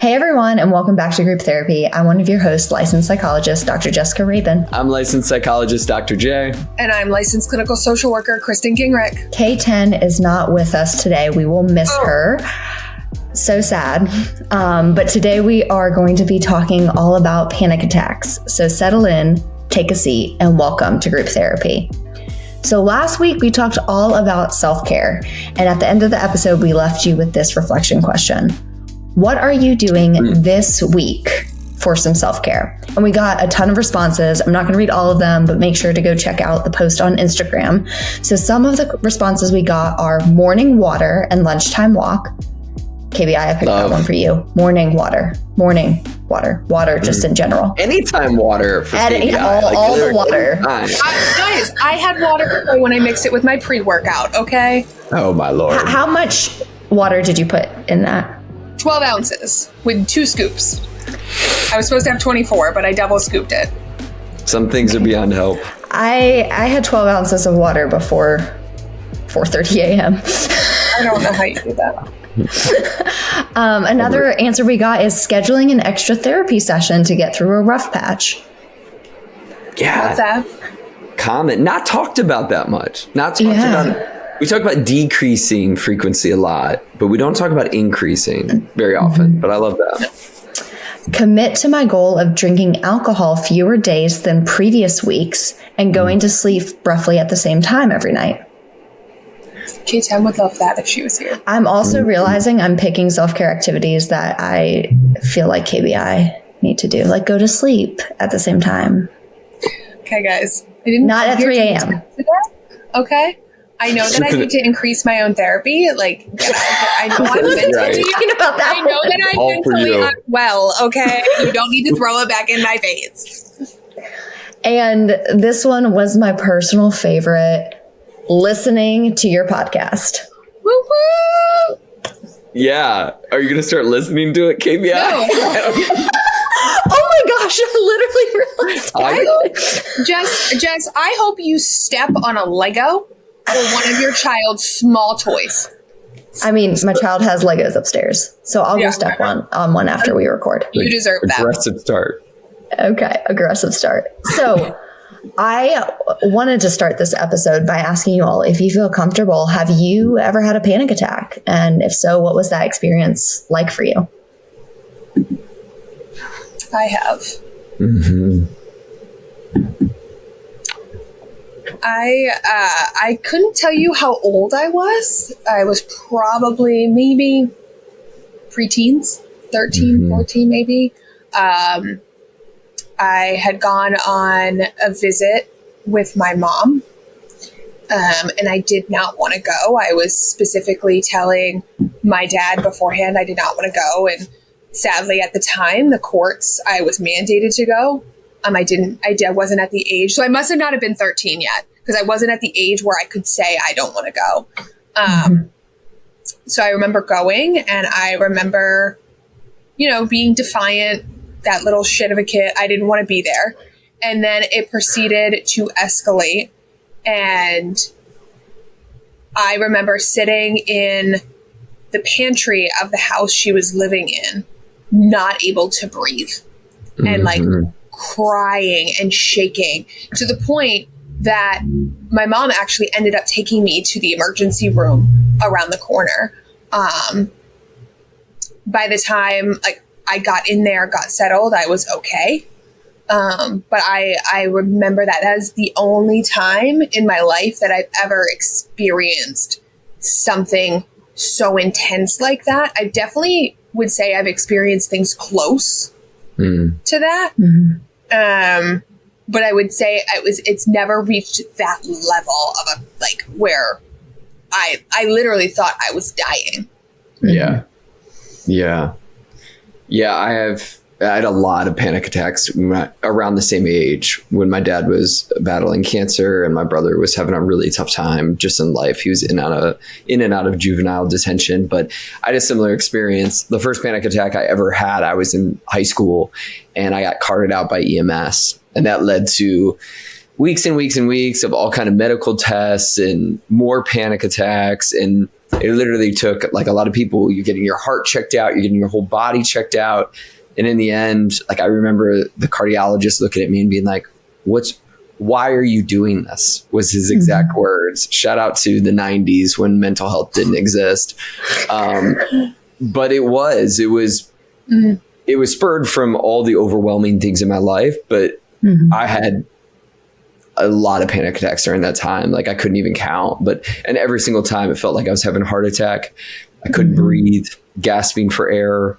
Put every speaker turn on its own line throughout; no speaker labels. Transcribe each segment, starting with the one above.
Hey everyone, and welcome back to Group Therapy. I'm one of your hosts, licensed psychologist, Dr. Jessica Rabon.
I'm licensed psychologist, Dr. J.
And I'm licensed clinical social worker, Kristen Gingrich.
K10 is not with us today. We will miss her. So sad. But today we are going to be talking all about panic attacks. So settle in, take a seat, and welcome to Group Therapy. So last week we talked all about self-care. And at the end of the episode, we left you with this reflection question. What are you doing this week for some self-care? And we got a ton of responses. I'm not going to read all of them, but make sure to go check out the post on Instagram. So some of the responses we got are morning water and lunchtime walk. KBI, I picked that one for you. Morning water just in general.
Anytime water for KBI.
All the water.
Guys, I had water when I mixed it with my pre-workout, okay?
Oh my Lord.
How much water did you put in that?
12 ounces with 2 scoops. I was supposed to have 24, but I double scooped it.
Some things are beyond help.
I had 12 ounces of water before 4:30 a.m.
I don't know how you do that.
Another answer we got is scheduling an extra therapy session to get through a rough patch.
Yeah.
What's that?
Common. Not talked about that much. Not talked about. We talk about decreasing frequency a lot, but we don't talk about increasing very often. But I love that.
Commit to my goal of drinking alcohol fewer days than previous weeks and going to sleep roughly at the same time every night.
K10 would love that if she was here.
I'm also realizing I'm picking self-care activities that I feel like KBI need to do, like go to sleep at the same time.
Okay, guys. I didn't
Not at 3 a.m.
Okay. I know that I need to increase my own therapy. Like, I know I'm mentally
thinking about that.
I know that I'm mentally unwell. Okay, you don't need to throw it back in my face.
And this one was my personal favorite. Listening to your podcast.
Woo woo!
Yeah. Are you going to start listening to it, KBI?
No.
Oh my gosh! I literally realized.
Jess, I hope you step on a Lego or one of your child's small toys.
I mean, my child has Legos upstairs, so I'll go step on one after we record.
You deserve that.
Aggressive start.
Okay, aggressive start. So I wanted to start this episode by asking you all, if you feel comfortable, have you ever had a panic attack? And if so, what was that experience like for you?
I have.
Mm-hmm.
I couldn't tell you how old I was. I was probably maybe preteens, 13, 14 maybe. I had gone on a visit with my mom, and I did not want to go. I was specifically telling my dad beforehand I did not want to go, and sadly at the time, the courts, I was mandated to go. I wasn't at the age, so I must have not have been 13 yet, because I wasn't at the age where I could say I don't want to go. So I remember going, and I remember, being defiant, that little shit of a kid. I didn't want to be there. And then it proceeded to escalate. And I remember sitting in the pantry of the house she was living in, not able to breathe, and crying and shaking, to the point that my mom actually ended up taking me to the emergency room around the corner. By the time I got in there, got settled, I was okay. But I remember that as the only time in my life that I've ever experienced something so intense like that. I definitely would say I've experienced things close to that. But I would say it's never reached that level of where I literally thought I was dying.
Yeah, I had a lot of panic attacks around the same age when my dad was battling cancer and my brother was having a really tough time just in life. He was in and out of juvenile detention, but I had a similar experience. The first panic attack I ever had, I was in high school and I got carted out by EMS, and that led to weeks and weeks and weeks of all kind of medical tests and more panic attacks. And It literally took, like, a lot of people, you're getting your heart checked out, you're getting your whole body checked out. And in the end, like, I remember the cardiologist looking at me and being like, why are you doing this? Was his exact words. Shout out to the 90s when mental health didn't exist. But it was spurred from all the overwhelming things in my life. But I had a lot of panic attacks during that time. Like, I couldn't even count, and every single time it felt like I was having a heart attack. I couldn't breathe, gasping for air,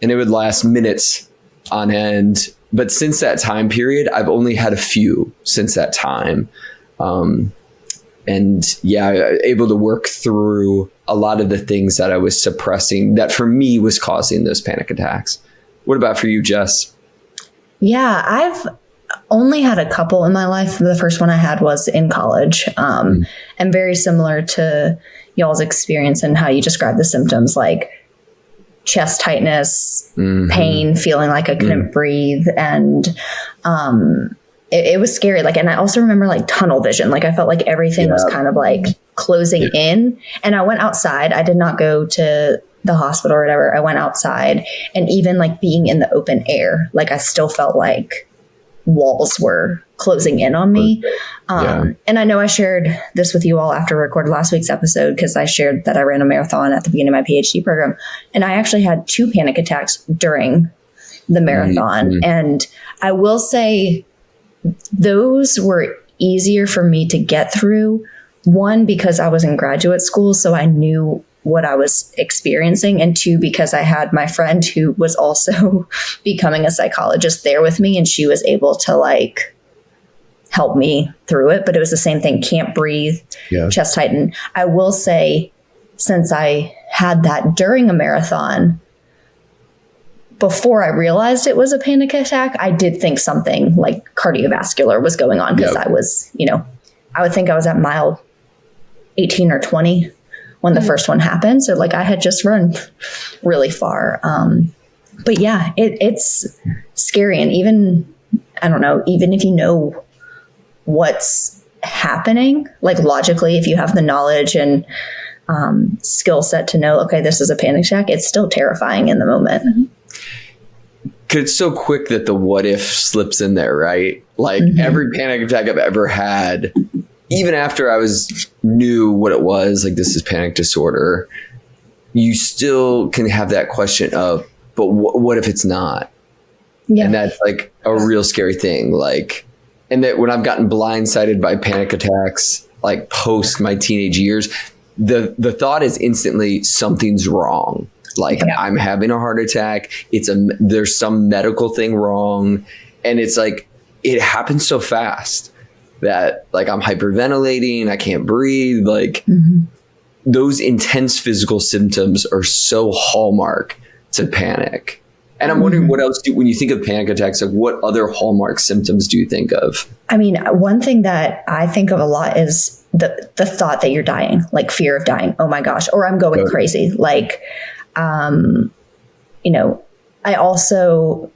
and it would last minutes on end. But since that time period, I've only had a few since that time. And yeah, able to work through a lot of the things that I was suppressing that for me was causing those panic attacks. What about for you, Jess?
Yeah, I've only had a couple in my life. The first one I had was in college, and very similar to y'all's experience and how you described the symptoms, like chest tightness, pain, feeling like I couldn't breathe. And it was scary. Like, and I also remember like tunnel vision. Like, I felt like everything was kind of like closing in. And I went outside. I did not go to the hospital or whatever. I went outside, and even like being in the open air, like I still felt like walls were closing in on me. And I know I shared this with you all after I recorded last week's episode, because I shared that I ran a marathon at the beginning of my PhD program. And I actually had 2 panic attacks during the marathon. And I will say those were easier for me to get through. One, because I was in graduate school, so I knew what I was experiencing, and 2, because I had my friend who was also becoming a psychologist there with me, and she was able to like help me through it. But it was the same thing: can't breathe, chest tighten. I will say, since I had that during a marathon, before I realized it was a panic attack, I did think something like cardiovascular was going on, because I was, I would think I was at mile 18 or 20 when the first one happened. So like I had just run really far. But yeah, it's scary. And even, I don't know, even if you know what's happening, like logically, if you have the knowledge and skill set to know, okay, this is a panic attack, it's still terrifying in the moment.
Cause it's so quick that the what if slips in there, right? Like every panic attack I've ever had, even after I knew what it was, like this is panic disorder, you still can have that question of, but what if it's not? Yeah. And that's like a real scary thing. Like, and that when I've gotten blindsided by panic attacks, like post my teenage years, the thought is instantly something's wrong. Like I'm having a heart attack. There's some medical thing wrong. And it's like, it happens so fast that like I'm hyperventilating, I can't breathe. Like those intense physical symptoms are so hallmark to panic. And I'm wondering what else when you think of panic attacks, like what other hallmark symptoms do you think of?
I mean, one thing that I think of a lot is the thought that you're dying, like fear of dying. Oh my gosh. Or I'm going crazy. Like, I also,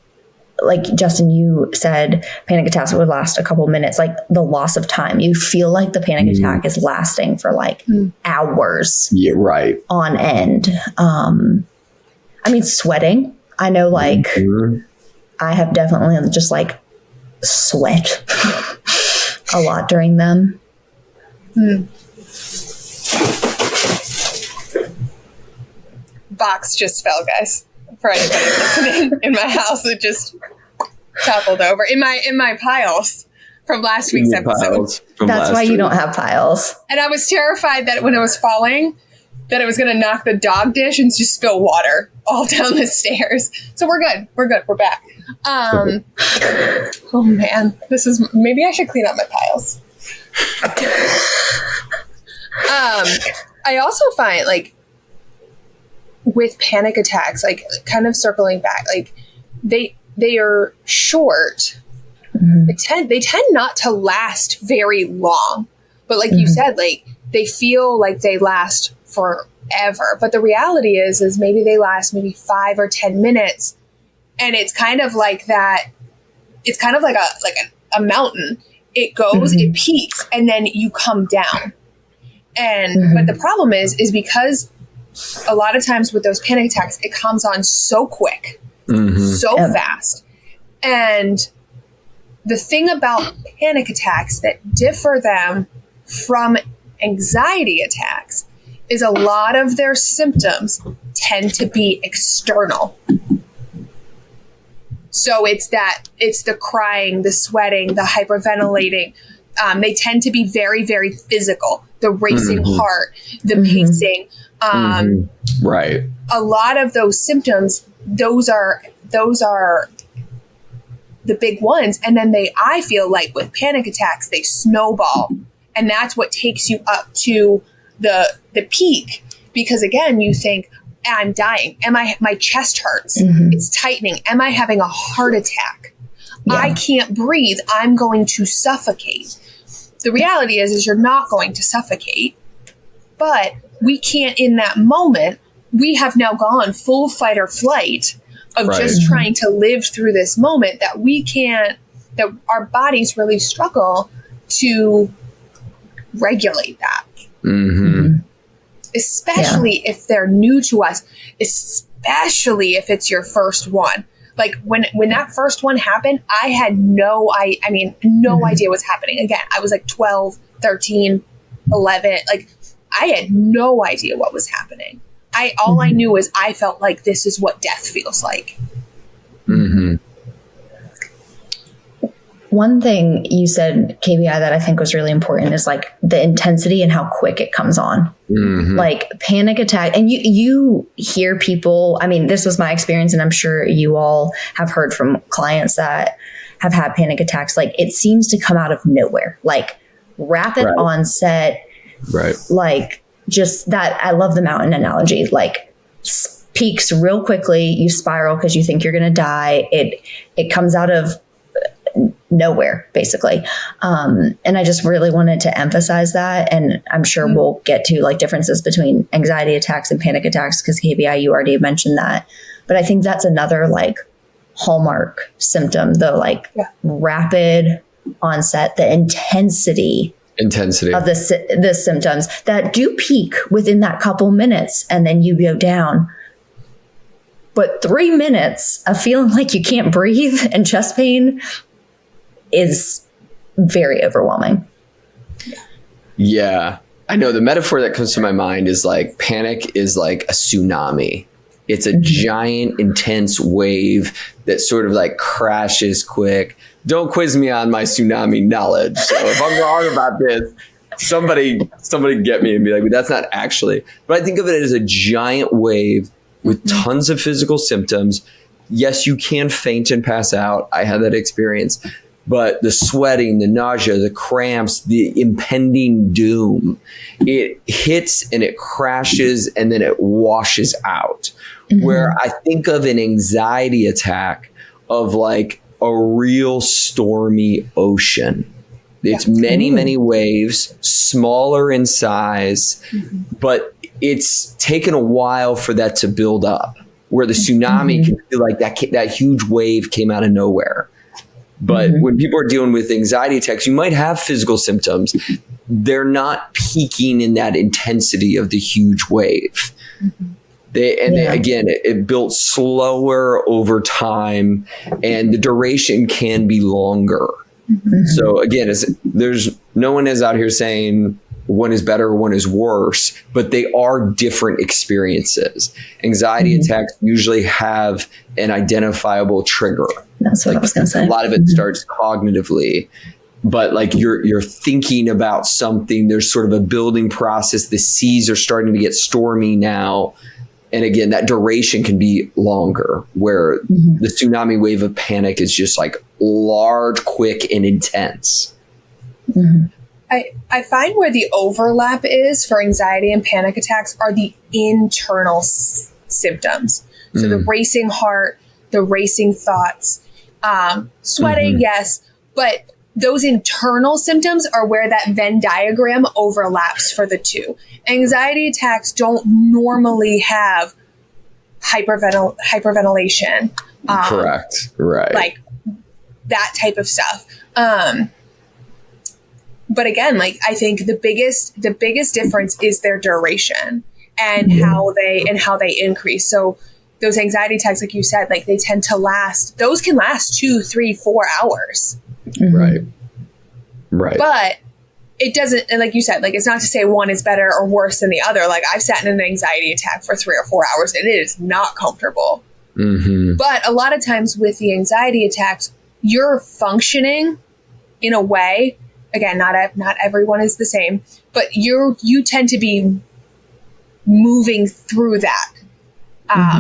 like Justin, you said panic attacks would last a couple minutes, like the loss of time. You feel like the panic attack is lasting for like hours on end. I mean, sweating. I know, like, I have definitely just like sweat a lot during them.
Box just fell, guys. For anybody listening in my house, it just toppled over in my piles from last week's episode.
That's why you don't have piles.
And I was terrified that when it was falling, that it was going to knock the dog dish and just spill water all down the stairs. So we're good. We're back. Oh man, maybe I should clean up my piles. I also find like with panic attacks, like kind of circling back, like they are short. They tend not to last very long, but like you said, like they feel like they last forever. But the reality is maybe they last maybe 5 or 10 minutes, and it's kind of like that. It's kind of like a mountain. It goes, it peaks, and then you come down. And but the problem is because a lot of times with those panic attacks, it comes on so quick, so fast. And the thing about panic attacks that differ them from anxiety attacks is a lot of their symptoms tend to be external. So it's the crying, the sweating, the hyperventilating. They tend to be very, very physical. The racing heart, the pacing.
Right.
A lot of those symptoms, those are the big ones. And then I feel like with panic attacks, they snowball. And that's what takes you up to the peak. Because again, you think, I'm dying. My chest hurts. It's tightening. Am I having a heart attack? I can't breathe. I'm going to suffocate. The reality is you're not going to suffocate, but we can't in that moment. We have now gone full fight or flight of just trying to live through this moment that that our bodies really struggle to regulate that. Especially if they're new to us, especially if it's your first one. Like when that first one happened, I had no idea what's happening. Again, I was like 12, 13, 11. Like I had no idea what was happening. All I knew was I felt like this is what death feels like.
One thing you said, KBI, that I think was really important is like the intensity and how quick it comes on. Like panic attack. And you hear people, I mean, this was my experience, and I'm sure you all have heard from clients that have had panic attacks. Like it seems to come out of nowhere, like rapid onset. Like just that. I love the mountain analogy, like peaks real quickly. You spiral because you think you're going to die. It comes out of nowhere, basically. And I just really wanted to emphasize that. And I'm sure we'll get to like differences between anxiety attacks and panic attacks, because KBI, you already mentioned that. But I think that's another like hallmark symptom, the like rapid onset, the intensity of the symptoms that do peak within that couple minutes, and then you go down. But 3 minutes of feeling like you can't breathe and chest pain is very overwhelming.
Yeah. I know the metaphor that comes to my mind is like panic is like a tsunami. It's a giant, intense wave that sort of like crashes quick. Don't quiz me on my tsunami knowledge. So if I'm wrong about this, somebody get me and be like, but that's not actually. But I think of it as a giant wave with tons of physical symptoms. Yes, you can faint and pass out. I had that experience. But the sweating, the nausea, the cramps, the impending doom, it hits and it crashes and then it washes out. Where I think of an anxiety attack of like a real stormy ocean. It's many, many waves, smaller in size, but it's taken a while for that to build up. Where the tsunami can feel like that huge wave came out of nowhere. But when people are dealing with anxiety attacks, you might have physical symptoms. They're not peaking in that intensity of the huge wave. Again, it built slower over time, and the duration can be longer. So again, there's no one is out here saying one is better, one is worse, but they are different experiences. Anxiety attacks usually have an identifiable trigger.
That's what I was going to say.
A lot of it starts cognitively, but like you're thinking about something. There's sort of a building process. The seas are starting to get stormy now. And again, that duration can be longer, where the tsunami wave of panic is just like large, quick, and intense.
I find where the overlap is for anxiety and panic attacks are the internal symptoms. So the racing heart, the racing thoughts, sweating, yes, but those internal symptoms are where that Venn diagram overlaps for the two. Anxiety attacks don't normally have hyperventilation.
Correct. Right.
Like that type of stuff. But again, like, I think the biggest difference is their duration and how they increase. So those anxiety attacks, like you said, like they tend to last, those can last 2, 3, 4 hours.
Right.
But it doesn't, and like you said, like, it's not to say one is better or worse than the other. Like, I've sat in an anxiety attack for 3 or 4 hours and it is not comfortable. But a lot of times with the anxiety attacks, you're functioning in a way, again, not everyone is the same, but you tend to be moving through that.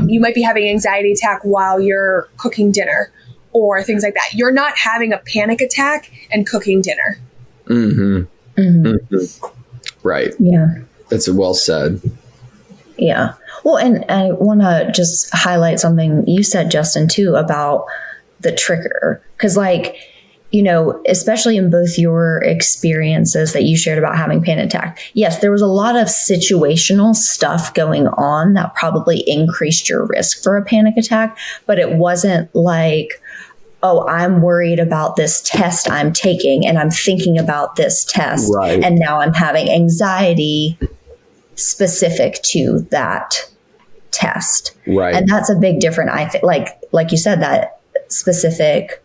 You might be having an anxiety attack while you're cooking dinner or things like that. You're not having a panic attack and cooking dinner.
Right.
Yeah.
That's well said.
Yeah. Well, and I want to just highlight something you said, Justin, too, about the trigger. Because, like, you know, especially in both your experiences that you shared about having panic attack, yes, there was a lot of situational stuff going on that probably increased your risk for a panic attack. But it wasn't like, oh, I'm worried about this test I'm taking and I'm thinking about this test.
Right.
And now I'm having anxiety specific to that test.
Right.
And that's a big difference. I think, like you said, that specific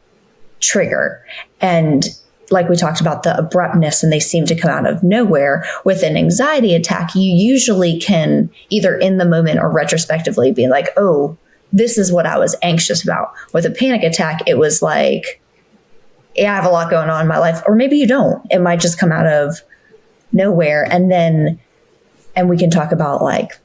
trigger. And like we talked about the abruptness and they seem to come out of nowhere. With an anxiety attack, you usually can either in the moment or retrospectively be like, oh, this is what I was anxious about. With a panic attack, it was like, yeah, I have a lot going on in my life. Or maybe you don't. It might just come out of nowhere. And we can talk about like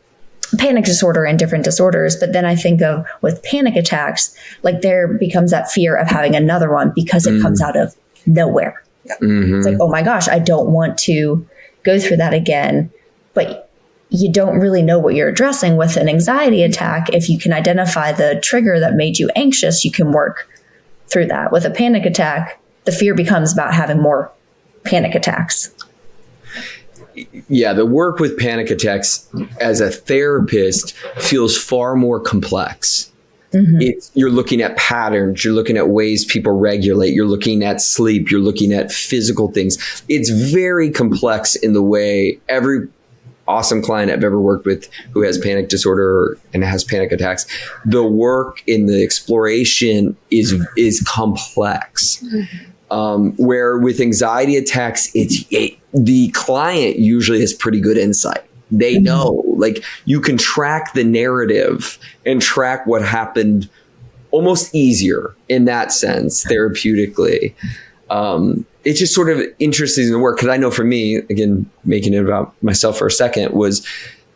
panic disorder and different disorders. But then I think of with panic attacks, like there becomes that fear of having another one because it comes out of nowhere. It's like, oh my gosh, I don't want to go through that again. But you don't really know what you're addressing with an anxiety attack. If you can identify the trigger that made you anxious, you can work through that. With a panic attack, the fear becomes about having more panic attacks.
Yeah, the work with panic attacks as a therapist feels far more complex. You're looking at patterns, you're looking at ways people regulate, you're looking at sleep, you're looking at physical things. It's very complex in the way every awesome client I've ever worked with who has panic disorder and has panic attacks, the work in the exploration is complex. Where with anxiety attacks, the client usually has pretty good insight. They know, like, you can track the narrative and track what happened almost easier in that sense, therapeutically. It's just sort of interesting in the work. Because I know for me, again, making it about myself for a second, was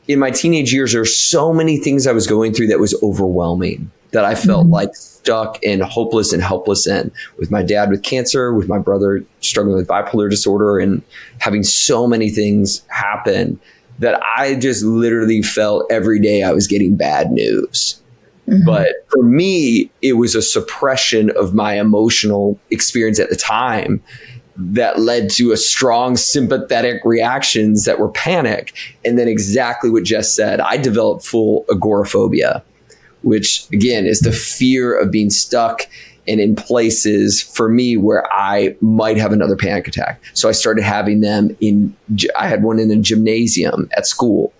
in my teenage years, there were so many things I was going through that was overwhelming, that I felt like stuck and hopeless and helpless in. With my dad with cancer, with my brother struggling with bipolar disorder, and having so many things happen that I just literally felt every day I was getting bad news. But for me, it was a suppression of my emotional experience at the time that led to a strong sympathetic reactions that were panic. And then exactly what Jess said, I developed full agoraphobia, which again is the fear of being stuck and in places for me where I might have another panic attack. So I started having them I had one in the gymnasium at school.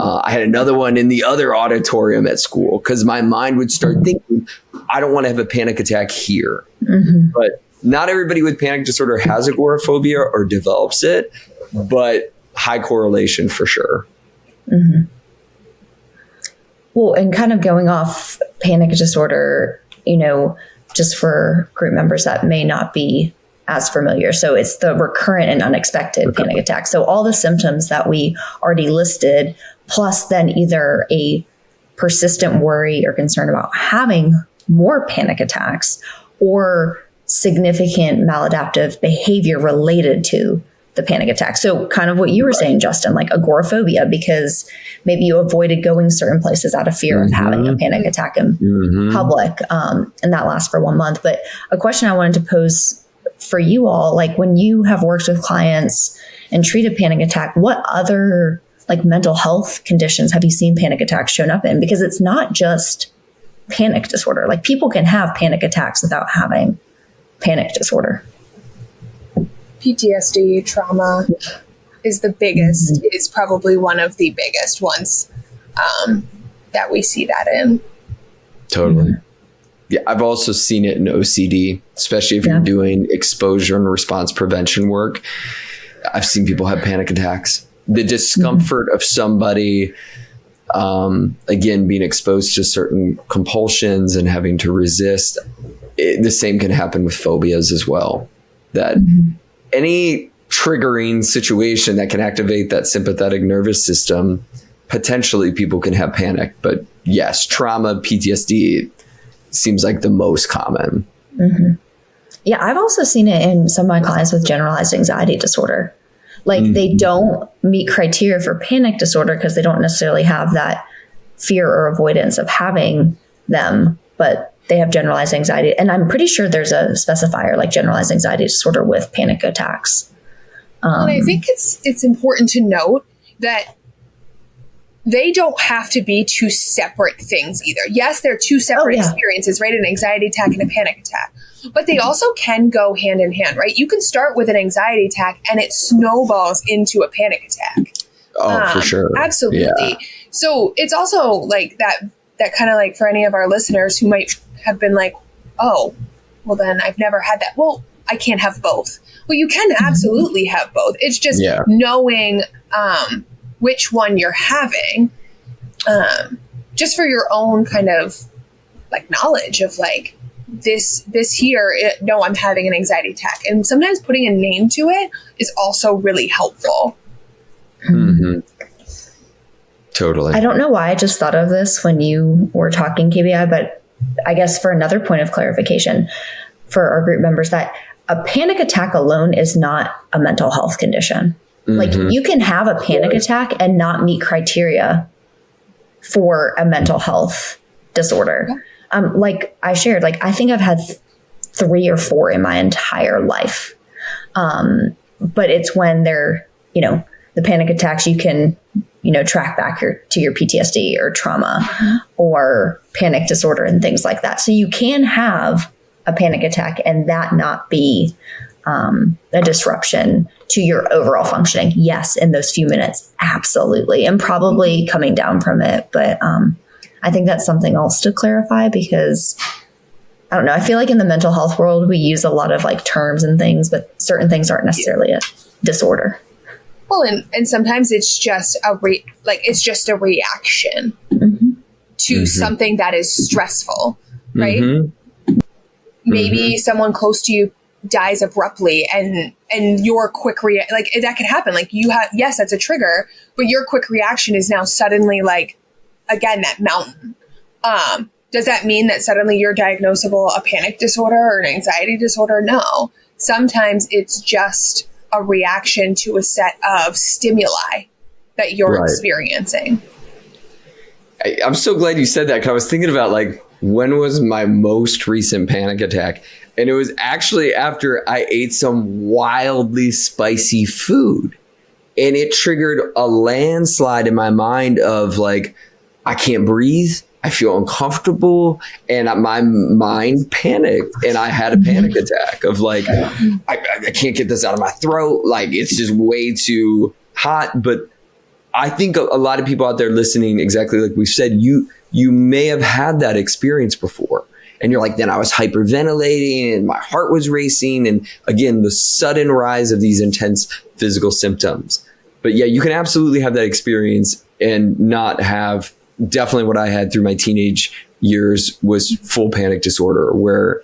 I had another one in the other auditorium at school because my mind would start thinking, I don't want to have a panic attack here. But not everybody with panic disorder has agoraphobia or develops it, but high correlation for sure.
Well, and kind of going off panic disorder, you know, just for group members that may not be as familiar. So it's the recurrent and unexpected panic attack. So all the symptoms that we already listed, plus then either a persistent worry or concern about having more panic attacks or significant maladaptive behavior related to the panic attack. So kind of what you were saying, Justin, like agoraphobia, because maybe you avoided going certain places out of fear of having a panic attack in public. And that lasts for 1 month. But a question I wanted to pose for you all, like when you have worked with clients and treated panic attack, what other like mental health conditions have you seen panic attacks shown up in? Because it's not just panic disorder. Like people can have panic attacks without having panic disorder.
PTSD, trauma is the biggest, is probably one of the biggest ones that we see that in.
Totally. Yeah, I've also seen it in OCD, especially if you're doing exposure and response prevention work. I've seen people have panic attacks. The discomfort of somebody, again, being exposed to certain compulsions and having to resist. The same can happen with phobias as well. That any triggering situation that can activate that sympathetic nervous system, potentially people can have panic. But yes, trauma, PTSD seems like the most common.
Yeah, I've also seen it in some of my clients with generalized anxiety disorder. Like they don't meet criteria for panic disorder because they don't necessarily have that fear or avoidance of having them, but they have generalized anxiety. And I'm pretty sure there's a specifier like generalized anxiety disorder with panic attacks.
And I think it's important to note that they don't have to be two separate things either. Yes, they're two separate experiences, right? An anxiety attack and a panic attack. But they also can go hand in hand, right? You can start with an anxiety attack and it snowballs into a panic attack.
Oh, for sure.
Absolutely. Yeah. So it's also like that kind of like for any of our listeners who might have been like, oh, well then I've never had that. Well, I can't have both. Well, you can absolutely have both. It's just knowing which one you're having, just for your own kind of like knowledge of like this here. No, I'm having an anxiety attack, and sometimes putting a name to it is also really helpful.
Totally.
I don't know why I just thought of this when you were talking, KBI, but I guess for another point of clarification for our group members, that a panic attack alone is not a mental health condition. Like you can have a panic attack and not meet criteria for a mental health disorder. Like I shared, like I think I've had 3 or 4 in my entire life. But it's when they're, the panic attacks, you can, track back to your PTSD or trauma or panic disorder and things like that. So you can have a panic attack and that not be a disruption to your overall functioning. Yes, in those few minutes, absolutely. And probably coming down from it. But I think that's something else to clarify because I don't know. I feel like in the mental health world, we use a lot of like terms and things, but certain things aren't necessarily a disorder.
Well, and sometimes it's just it's just a reaction to something that is stressful, right? Maybe someone close to you dies abruptly and your quick that could happen. Like you have, yes, that's a trigger, but your quick reaction is now suddenly like, again, that mountain. Does that mean that suddenly you're diagnosable a panic disorder or an anxiety disorder? No. Sometimes it's just a reaction to a set of stimuli that you're experiencing.
I'm so glad you said that because I was thinking about like, when was my most recent panic attack? And it was actually after I ate some wildly spicy food. And it triggered a landslide in my mind of like, I can't breathe. I feel uncomfortable. And my mind panicked. And I had a panic attack of like, I can't get this out of my throat. Like, it's just way too hot. But I think a lot of people out there listening, exactly like we said, you may have had that experience before. And you're like, then I was hyperventilating and my heart was racing. And again, the sudden rise of these intense physical symptoms. But yeah, you can absolutely have that experience and not have, definitely what I had through my teenage years was full panic disorder, where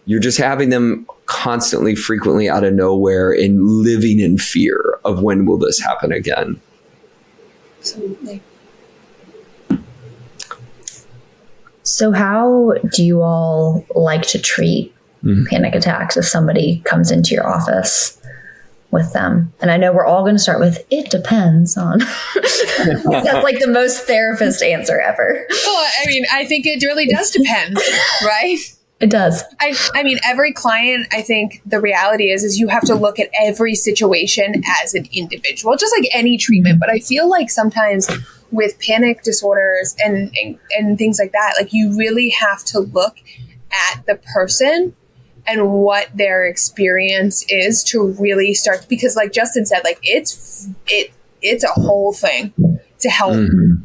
you're just having them constantly, frequently out of nowhere and living in fear of when will this happen again.
Absolutely.
So how do you all like to treat panic attacks if somebody comes into your office with them? And I know we're all going to start with, it depends on. That's like the most therapist answer ever.
Well, I mean, I think it really does depend, right?
It does.
I mean, every client, I think the reality is you have to look at every situation as an individual, just like any treatment. But I feel like sometimes with panic disorders and things like that, like you really have to look at the person and what their experience is to really start, because like Justin said, like it's a whole thing to help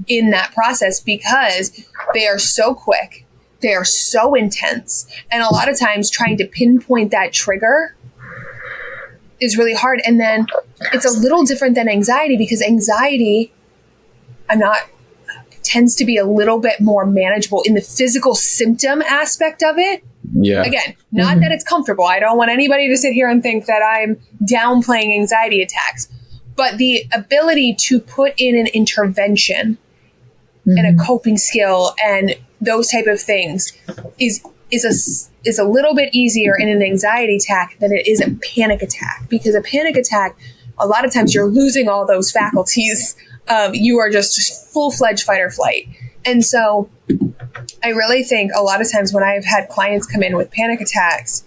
in that process, because they are so quick, they are so intense, and a lot of times trying to pinpoint that trigger is really hard. And then it's a little different than anxiety, because anxiety tends to be a little bit more manageable in the physical symptom aspect of it.
Yeah.
Again, not that it's comfortable. I don't want anybody to sit here and think that I'm downplaying anxiety attacks, but the ability to put in an intervention and a coping skill and those type of things is a little bit easier in an anxiety attack than it is a panic attack, because a panic attack, a lot of times you're losing all those faculties. You are just full-fledged fight or flight. And so I really think a lot of times when I've had clients come in with panic attacks,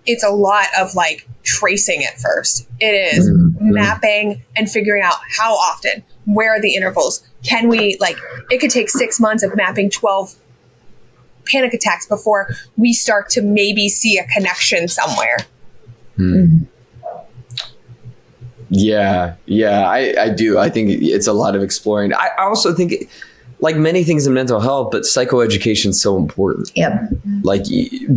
it's a lot of like tracing at first. It is mapping and figuring out how often, where are the intervals? Can we, like, it could take 6 months of mapping 12 panic attacks before we start to maybe see a connection somewhere.
Yeah, I do. I think it's a lot of exploring. I also think, like many things in mental health, but psychoeducation is so important.
Yep.
Like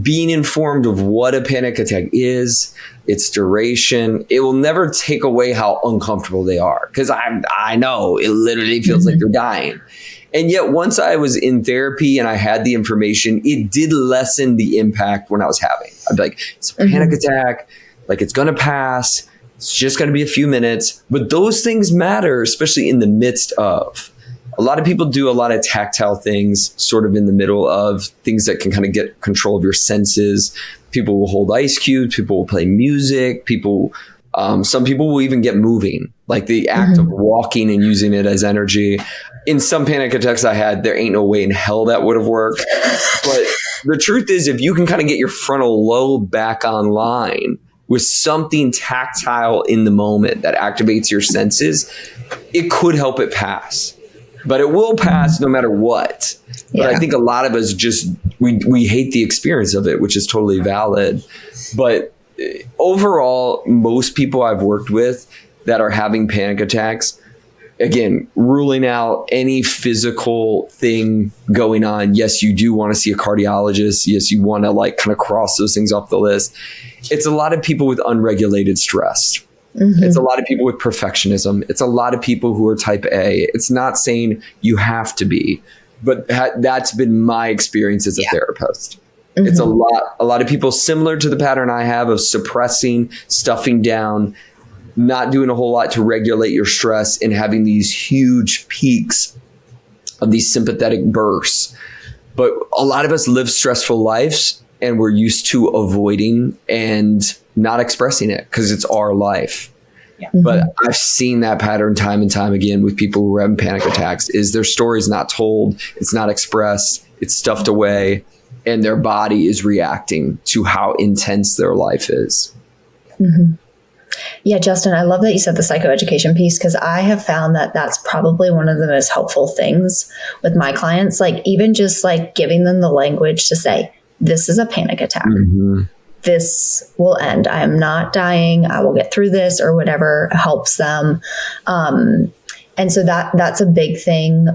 being informed of what a panic attack is, its duration. It will never take away how uncomfortable they are, because I know it literally feels like you're dying. And yet once I was in therapy and I had the information, it did lessen the impact when I was having. I'd be like, it's a panic attack. Like, it's going to pass. It's just going to be a few minutes. But those things matter, especially in the midst of. A lot of people do a lot of tactile things sort of in the middle of things that can kind of get control of your senses. People will hold ice cubes. People will play music. Some people will even get moving, like the act of walking and using it as energy. In some panic attacks I had, there ain't no way in hell that would have worked. But the truth is, if you can kind of get your frontal lobe back online with something tactile in the moment that activates your senses, it could help it pass. But it will pass no matter what.
Yeah.
But I think a lot of us just, we hate the experience of it, which is totally valid. But overall, most people I've worked with that are having panic attacks, again, ruling out any physical thing going on. Yes, you do want to see a cardiologist. Yes, you want to like kind of cross those things off the list. It's a lot of people with unregulated stress. It's a lot of people with perfectionism. It's a lot of people who are type A. It's not saying you have to be, but that's been my experience as a therapist. It's a lot of people similar to the pattern I have of suppressing, stuffing down, not doing a whole lot to regulate your stress, and having these huge peaks of these sympathetic bursts. But a lot of us live stressful lives, and we're used to avoiding and not expressing it because it's our life. But I've seen that pattern time and time again with people who are having panic attacks, is their story's not told, it's not expressed, it's stuffed away, and their body is reacting to how intense their life is.
Yeah, Justin, I love that you said the psychoeducation piece, because I have found that that's probably one of the most helpful things with my clients. Like, even just like giving them the language to say, this is a panic attack. This will end. I am not dying. I will get through this, or whatever helps them. And so that's a big thing.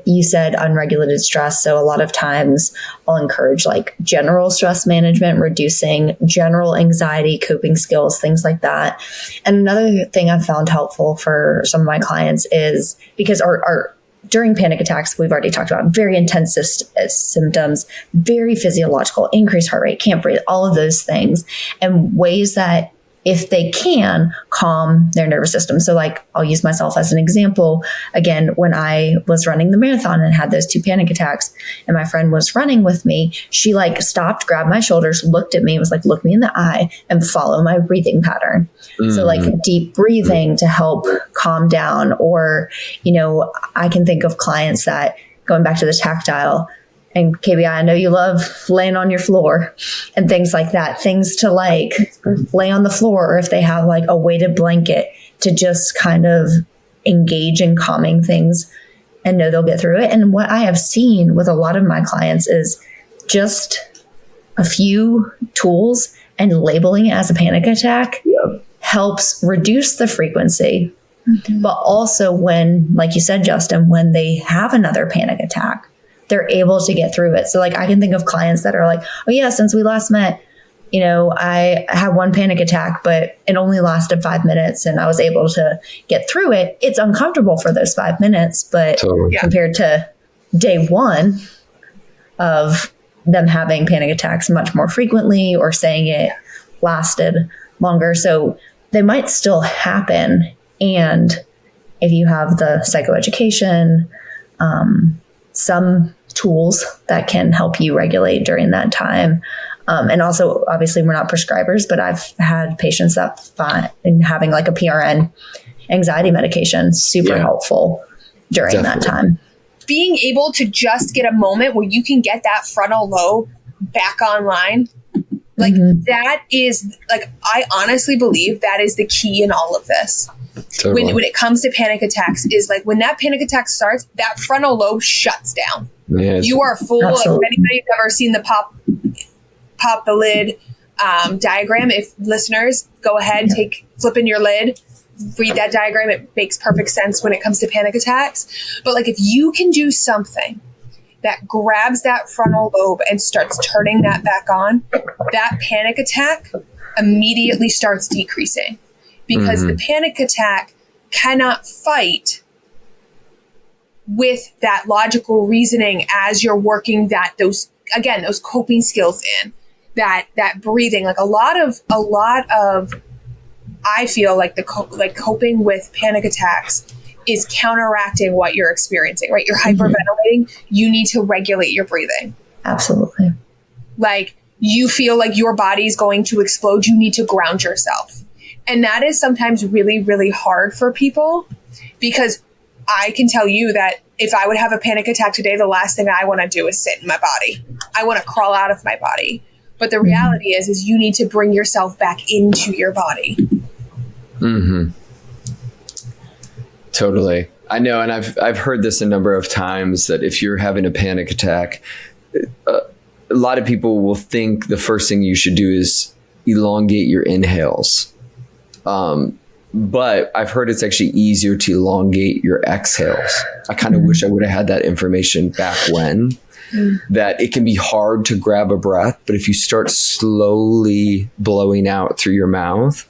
You said unregulated stress. So a lot of times I'll encourage like general stress management, reducing general anxiety, coping skills, things like that. And another thing I've found helpful for some of my clients is, because our during panic attacks, we've already talked about very intense symptoms, very physiological, increased heart rate, can't breathe, all of those things, and ways that, if they can, calm their nervous system. So like, I'll use myself as an example. Again, when I was running the marathon and had those 2 panic attacks, and my friend was running with me, she like stopped, grabbed my shoulders, looked at me, was like, look me in the eye and follow my breathing pattern. So like deep breathing to help calm down. Or, you know, I can think of clients that, going back to the tactile, and KBI, I know you love laying on your floor and things like that. Things to like lay on the floor, or if they have like a weighted blanket, to just kind of engage in calming things and know they'll get through it. And what I have seen with a lot of my clients is just a few tools and labeling it as a panic attack helps reduce the frequency. But also when, like you said, Justin, when they have another panic attack, they're able to get through it. So like I can think of clients that are like, oh yeah, since we last met, you know, I had one panic attack, but it only lasted 5 minutes and I was able to get through it. It's uncomfortable for those 5 minutes, but compared to day one of them having panic attacks much more frequently or saying it lasted longer. So they might still happen. And if you have the psychoeducation, some tools that can help you regulate during that time. And also, obviously, we're not prescribers, but I've had patients that find having like a PRN anxiety medication super helpful during that time.
Being able to just get a moment where you can get that frontal lobe back online, like that is like, I honestly believe that is the key in all of this. Totally. When it comes to panic attacks, is like when that panic attack starts, that frontal lobe shuts down. Yes. You are full. Like, if anybody's ever seen the pop the lid diagram, if listeners go ahead, flip in your lid, read that diagram. It makes perfect sense when it comes to panic attacks. But like if you can do something that grabs that frontal lobe and starts turning that back on, that panic attack immediately starts decreasing. Because the panic attack cannot fight with that logical reasoning as you're working those coping skills in, that breathing. Like a lot of I feel like coping with panic attacks is counteracting what you're experiencing, right? You're hyperventilating. You need to regulate your breathing.
Absolutely.
Like you feel like your body's going to explode. You need to ground yourself. And that is sometimes really, really hard for people, because I can tell you that if I would have a panic attack today, the last thing I want to do is sit in my body. I want to crawl out of my body. But the reality is you need to bring yourself back into your body.
Totally. I know. And I've heard this a number of times that if you're having a panic attack, a lot of people will think the first thing you should do is elongate your inhales. But I've heard it's actually easier to elongate your exhales. I kind of wish I would have had that information back when, that it can be hard to grab a breath, but if you start slowly blowing out through your mouth,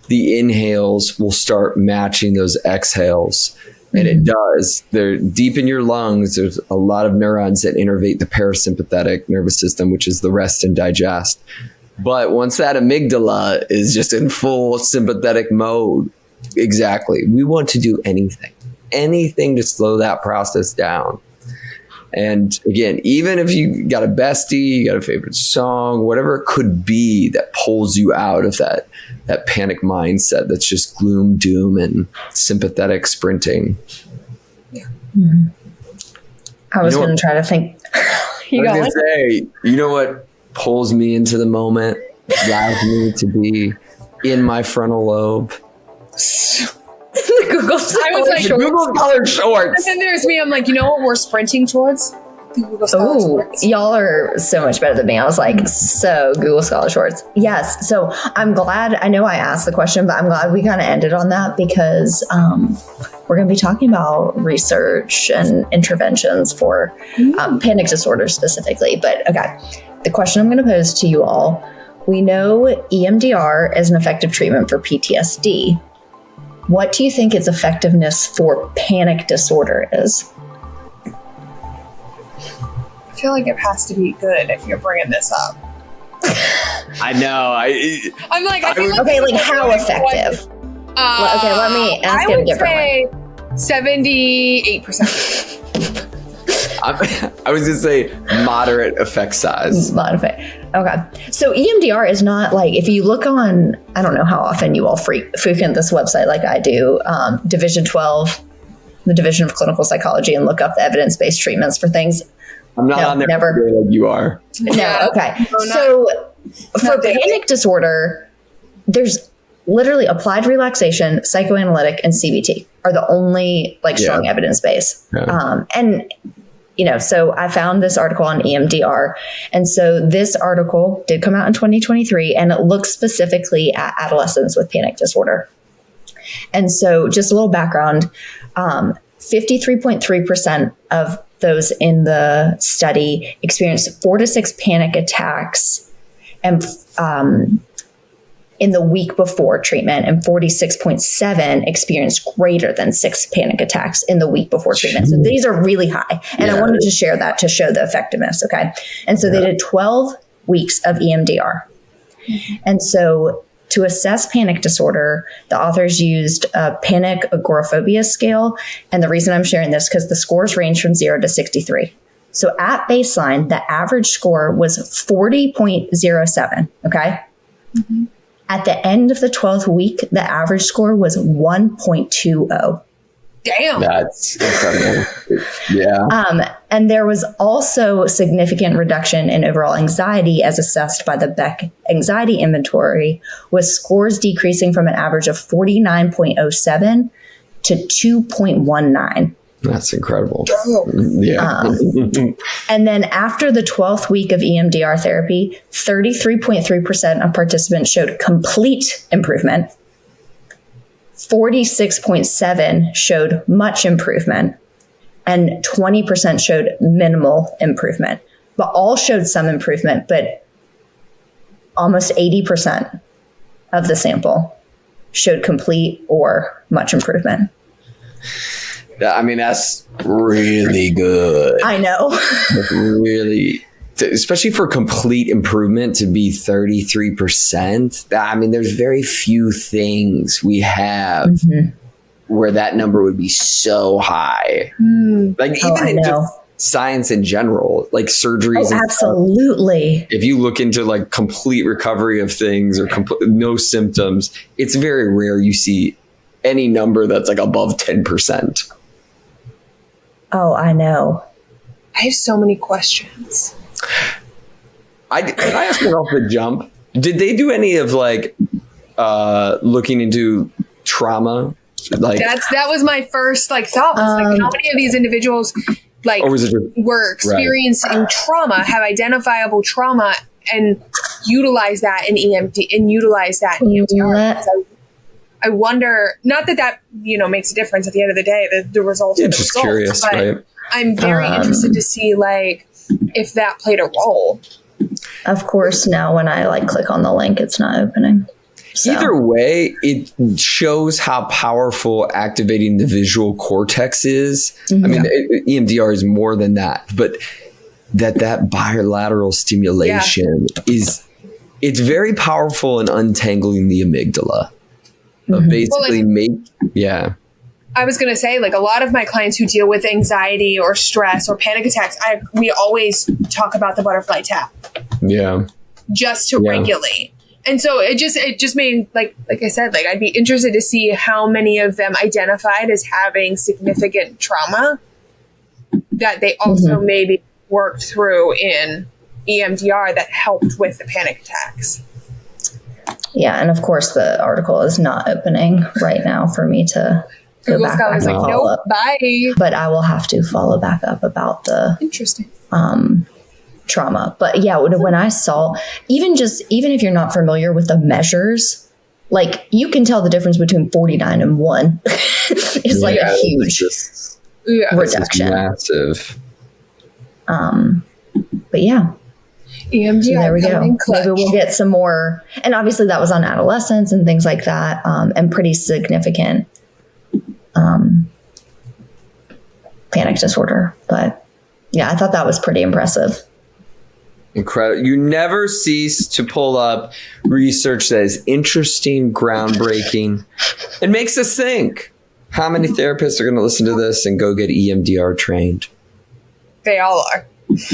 the inhales will start matching those exhales. And it does. They're deep in your lungs. There's a lot of neurons that innervate the parasympathetic nervous system, which is the rest and digest. But once that amygdala is just in full sympathetic mode, we want to do anything to slow that process down. And again, even if you got a bestie, you got a favorite song, whatever it could be that pulls you out of that panic mindset that's just gloom, doom, and sympathetic sprinting.
I was going to try to think.
I was going to say, you know what pulls me into the moment, allows me to be in my frontal lobe?
Google
colored shorts.
And then there's me. I'm like, you know what we're sprinting towards? Google Scholar Shorts.
Y'all are so much better than me. I was like, so Google Scholar Shorts. Yes. So I'm glad. I know I asked the question, but I'm glad we kind of ended on that, because we're going to be talking about research and interventions for panic disorder specifically. But okay, the question I'm going to pose to you all: we know EMDR is an effective treatment for PTSD. What do you think its effectiveness for panic disorder is?
I feel like it has to be good if you're bringing this up.
I know.
I'm like,
okay, like how effective? Okay, let me ask it a different way.
78%.
I was going to say moderate effect size.
Okay. So EMDR is not like, if you look on, I don't know how often you all frequent this website like I do, Division 12, the Division of Clinical Psychology, and look up the evidence-based treatments for things.
I'm not on there never. Like you are.
No, okay. So for panic disorder, there's literally applied relaxation, psychoanalytic, and CBT are the only strong evidence base. Yeah. And so I found this article on EMDR. And so this article did come out in 2023, and it looks specifically at adolescents with panic disorder. And so just a little background, 53.3% of those in the study experienced 4 to 6 panic attacks and in the week before treatment, and 46.7 experienced greater than 6 panic attacks in the week before treatment. So these are really high. And I wanted to share that to show the effectiveness. Okay. And so they did 12 weeks of EMDR. And so to assess panic disorder, the authors used a panic agoraphobia scale. And the reason I'm sharing this because the scores range from 0 to 63. So at baseline, the average score was 40.07. Okay. Mm-hmm. At the end of the 12th week, the average score was 1.20.
Damn.
That's incredible. Yeah.
And there was also significant reduction in overall anxiety as assessed by the Beck Anxiety Inventory, with scores decreasing from an average of 49.07 to 2.19.
That's incredible.
Yeah.
And then after the 12th week of EMDR therapy, 33.3% of participants showed complete improvement. 46.7% showed much improvement, and 20% showed minimal improvement. But all showed some improvement, but almost 80% of the sample showed complete or much improvement.
I mean, that's really good.
I know.
Like really, especially for complete improvement to be 33%. I mean, there's very few things we have where that number would be so high. Like even in just science in general, like surgeries.
Oh, absolutely.
If you look into like complete recovery of things or no symptoms, it's very rare you see any number that's like above 10%.
Oh, I know.
I have so many questions.
Can I ask one off the jump? Did they do any of like looking into trauma? Like
that was my first like thought. Was like how many of these individuals like were experiencing trauma, have identifiable trauma, and utilize that in EMD and utilize that in EMDR? I wonder, not that makes a difference at the end of the day, the results are the results.
Curious,
but
right?
I'm very interested to see like if that played a role.
Of course, now when I like click on the link, it's not opening. So.
Either way, it shows how powerful activating the visual cortex is. I mean, EMDR is more than that, but that bilateral stimulation it's very powerful in untangling the amygdala. Basically
I was going to say, like, a lot of my clients who deal with anxiety or stress or panic attacks, we always talk about the butterfly tap.
Yeah.
Just to regulate. And so it just made, like I said, like, I'd be interested to see how many of them identified as having significant trauma that they also maybe worked through in EMDR that helped with the panic attacks.
Yeah, and of course the article is not opening right now for me to go
Google
back
Scholar's
and
like,
follow
nope,
up.
bye.
But I will have to follow back up about the
interesting
trauma. But yeah, when I saw, even if you're not familiar with the measures, like you can tell the difference between 49 and 1 is like a huge reduction.
Massive.
But yeah.
EMDR,
so there we go. Maybe we'll get some more. And obviously that was on adolescents and things like that, and pretty significant panic disorder. But yeah, I thought that was pretty impressive.
Incredible. You never cease to pull up research that is interesting, groundbreaking. It makes us think. How many therapists are going to listen to this and go get EMDR trained?
They all are.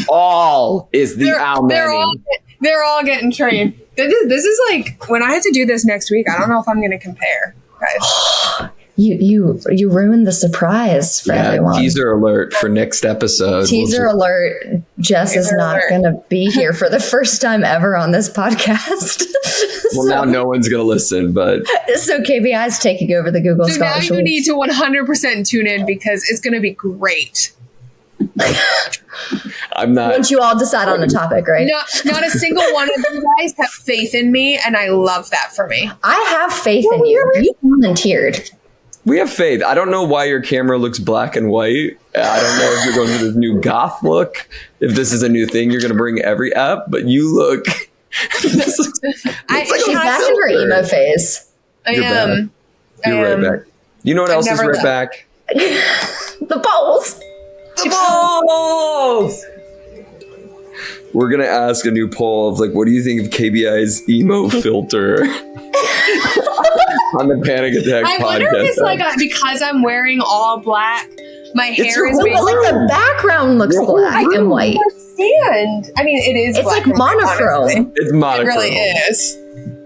All is the how many.
They're all getting trained. This is like, when I have to do this next week, I don't know if I'm going to compare, guys.
You ruined the surprise for everyone.
Teaser alert for next episode.
Teaser alert. Jess is not going to be here for the first time ever on this podcast.
Well, now no one's going to listen, but.
So KBI is taking over the Google Scholarship.
So now you need to 100% tune in because it's going to be great.
I'm not.
Once you all decide on the topic, right?
No, not a single one of you guys have faith in me, and I love that for me.
I have faith in you. You volunteered.
We have faith. I don't know why your camera looks black and white. I don't know if you're going to this new goth look. If this is a new thing, you're going to bring every app. But you look.
She's back in her emo phase.
You're right back. You know what else is right back?
The balls.
The balls. We're gonna ask a new poll of like, what do you think of KBI's emo filter on the Panic Attack podcast?
I wonder if it's like because I'm wearing all black, my hair is
like the background looks black and white.
I mean, it is.
It's like monochrome.
It's monochrome.
It really is.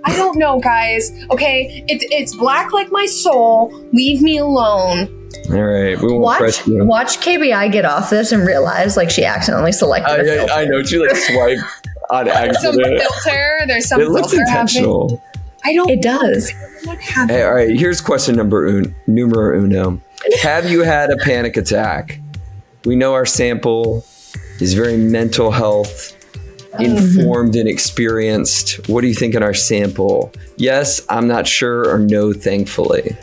I don't know, guys. Okay, it's black like my soul. Leave me alone.
All right, we won't press you.
Watch KBI get off this and realize like she accidentally selected a filter.
I know, she like swiped on accident.
There's some
looks
filter
intentional.
happening. I don't.
It does.
What happened?
Hey, all right, here's question numero uno. Have you had a panic attack? We know our sample is very mental health informed and experienced. What do you think in our sample? Yes, I'm not sure, or no, thankfully.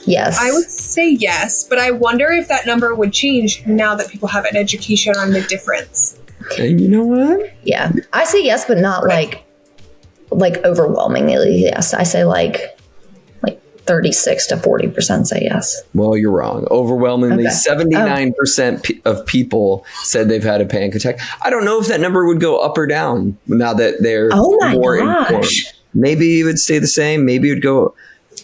Yes.
I would say yes, but I wonder if that number would change now that people have an education on the difference.
And you know what?
Yeah. I say yes, but not like overwhelmingly yes. I say like 36 to 40% say yes.
Well, you're wrong. Overwhelmingly, 79% of people said they've had a panic attack. I don't know if that number would go up or down now that they're more informed. Maybe it would stay the same. Maybe it would go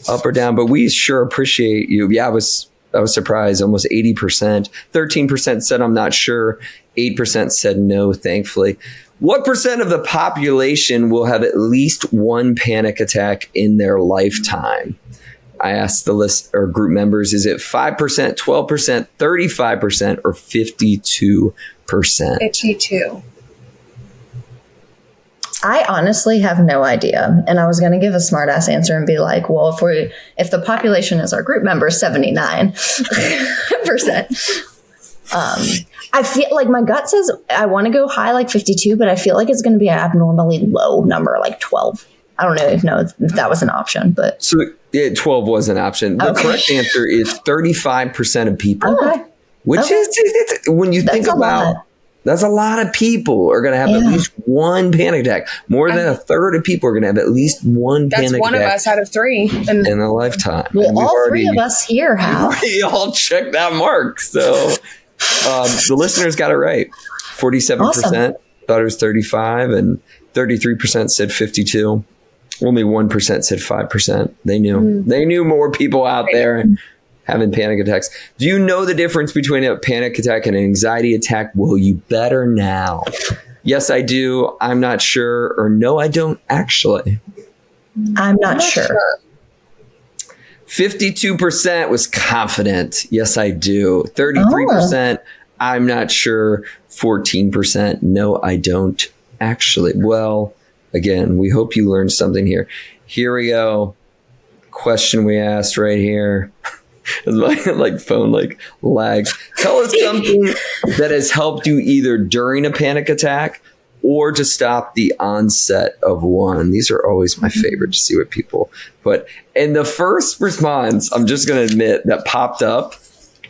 up or down, but we sure appreciate you. Yeah, I was surprised. Almost 80%. 13% said I'm not sure. 8% said no, thankfully. What percent of the population will have at least one panic attack in their lifetime? I asked the list or group members, is it 5%, 12%, 35%, or 52%?
52.
I honestly have no idea. And I was going to give a smart ass answer and be like, well, if the population is our group member, 79%. I feel like my gut says I want to go high, like 52, but I feel like it's going to be an abnormally low number, like 12. I don't know if that was an option, but.
So 12 was an option. The correct answer is 35% of people.
Okay.
Which is, when you think about, that's a lot of people are going to have at least one panic attack. More than a third of people are going to have at least one panic attack.
That's one of us out of three.
In a lifetime.
Well, all three of us here have.
We all checked that mark. So the listeners got it right. 47% thought it was 35 and 33% said 52. Only 1% said 5%. They knew. They knew more people out there having panic attacks. Do you know the difference between a panic attack and an anxiety attack? Well, you better now. Yes, I do. I'm not sure. Or no, I don't actually.
I'm not sure.
52% was confident. Yes, I do. 33%, I'm not sure. 14%, no, I don't actually. Well, again, we hope you learned something here. Here we go. Question we asked right here. Like phone lags. Tell us something that has helped you either during a panic attack or to stop the onset of one. These are always my favorite to see what people put. And the first response, I'm just going to admit, that popped up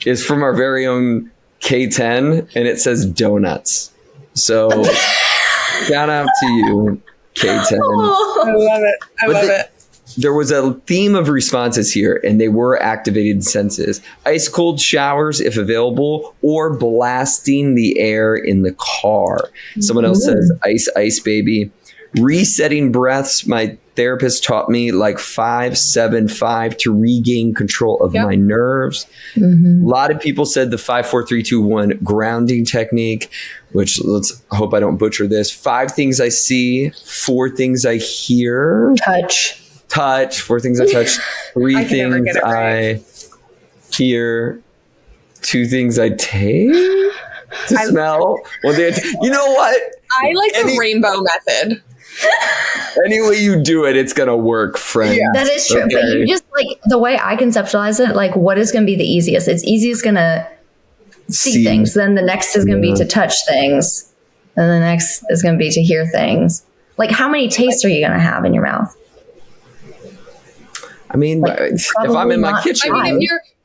is from our very own K10, and it says donuts. So shout out to you, K10.
I love it. I love it.
There was a theme of responses here, and they were activated senses. Ice cold showers, if available, or blasting the air in the car. Someone else says ice, ice, baby. Resetting breaths. My therapist taught me like 5-7-5 to regain control of my nerves. A lot of people said the 5-4-3-2-1 grounding technique, which let's hope I don't butcher this. 5 things I see, 4 things I hear. Touch, 4 things I touch, 3 things I hear, 2 things I taste, to smell. You know what?
I like the rainbow method.
Any way you do it, it's going to work, friend.
Yeah. That is true. Okay. But you just, like, the way I conceptualize it, like, what is going to be the easiest? It's easiest going to see things. Then the next is going to be to touch things. And the next is going to be to hear things. Like, how many tastes are you going to have in your mouth?
I mean, like, if I'm in my kitchen.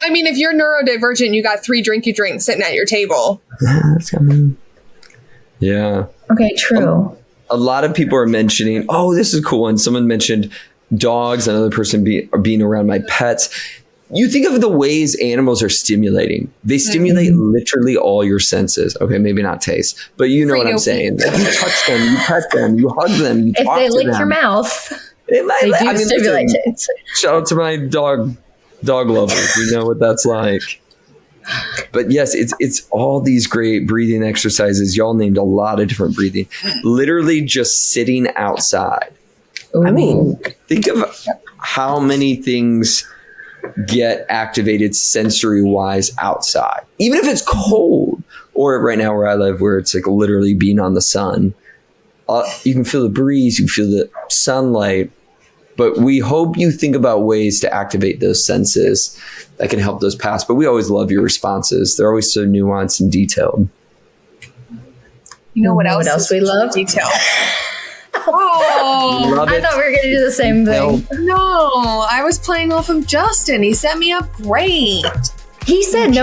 If you're neurodivergent, you got 3 drinky drinks sitting at your table.
Yeah.
Okay, true.
A lot of people are mentioning, oh, this is a cool one. Someone mentioned dogs, another person being around my pets. You think of the ways animals are stimulating. They stimulate literally all your senses. Okay, maybe not taste, but you know what I'm saying. You touch them, you pet them, you hug them, you talk to them.
If they lick your mouth, they do stimulate it.
Shout out to my dog lovers. We know what that's like. But yes, it's all these great breathing exercises. Y'all named a lot of different breathing. Literally just sitting outside. Ooh. I mean, think of how many things get activated sensory wise outside, even if it's cold, or right now where I live, where it's like literally being on the sun. You can feel the breeze, you can feel the sunlight, but we hope you think about ways to activate those senses that can help those pass. But we always love your responses. They're always so nuanced and detailed.
You know what else
we love?
Detail. Oh,
I thought we were going to do the same thing.
No, I was playing off of Justin. He set me up great.
He said,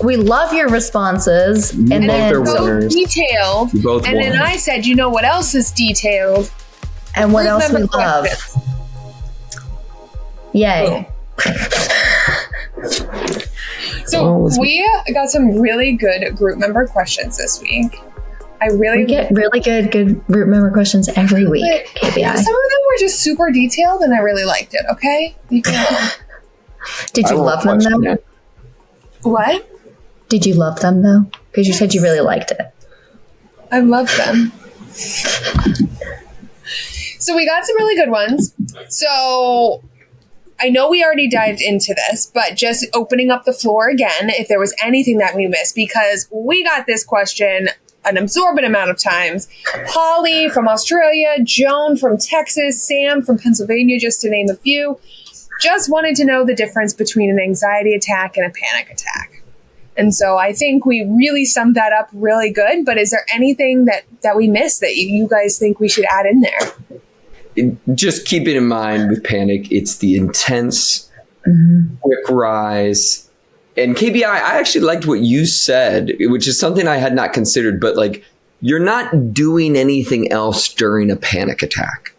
we love your responses. And then
both detailed. And then I said, you know what else is detailed?
And what else we love? Yay.
So we got some really good group member questions this week. We get really good group member questions every week. KBI. Some of them were just super detailed, and I really liked it. Okay.
Did you love them though?
What?
Did you love them though? Because you said you really liked it.
I loved them. So we got some really good ones. So I know we already dived into this, but just opening up the floor again, if there was anything that we missed, because we got this question an absorbent amount of times. Holly from Australia, Joan from Texas, Sam from Pennsylvania, just to name a few. Just wanted to know the difference between an anxiety attack and a panic attack. And so I think we really summed that up really good. But is there anything that we missed that you guys think we should add in there?
Just keep it in mind with panic, it's the intense, quick rise. And KBI, I actually liked what you said, which is something I had not considered, but like, you're not doing anything else during a panic attack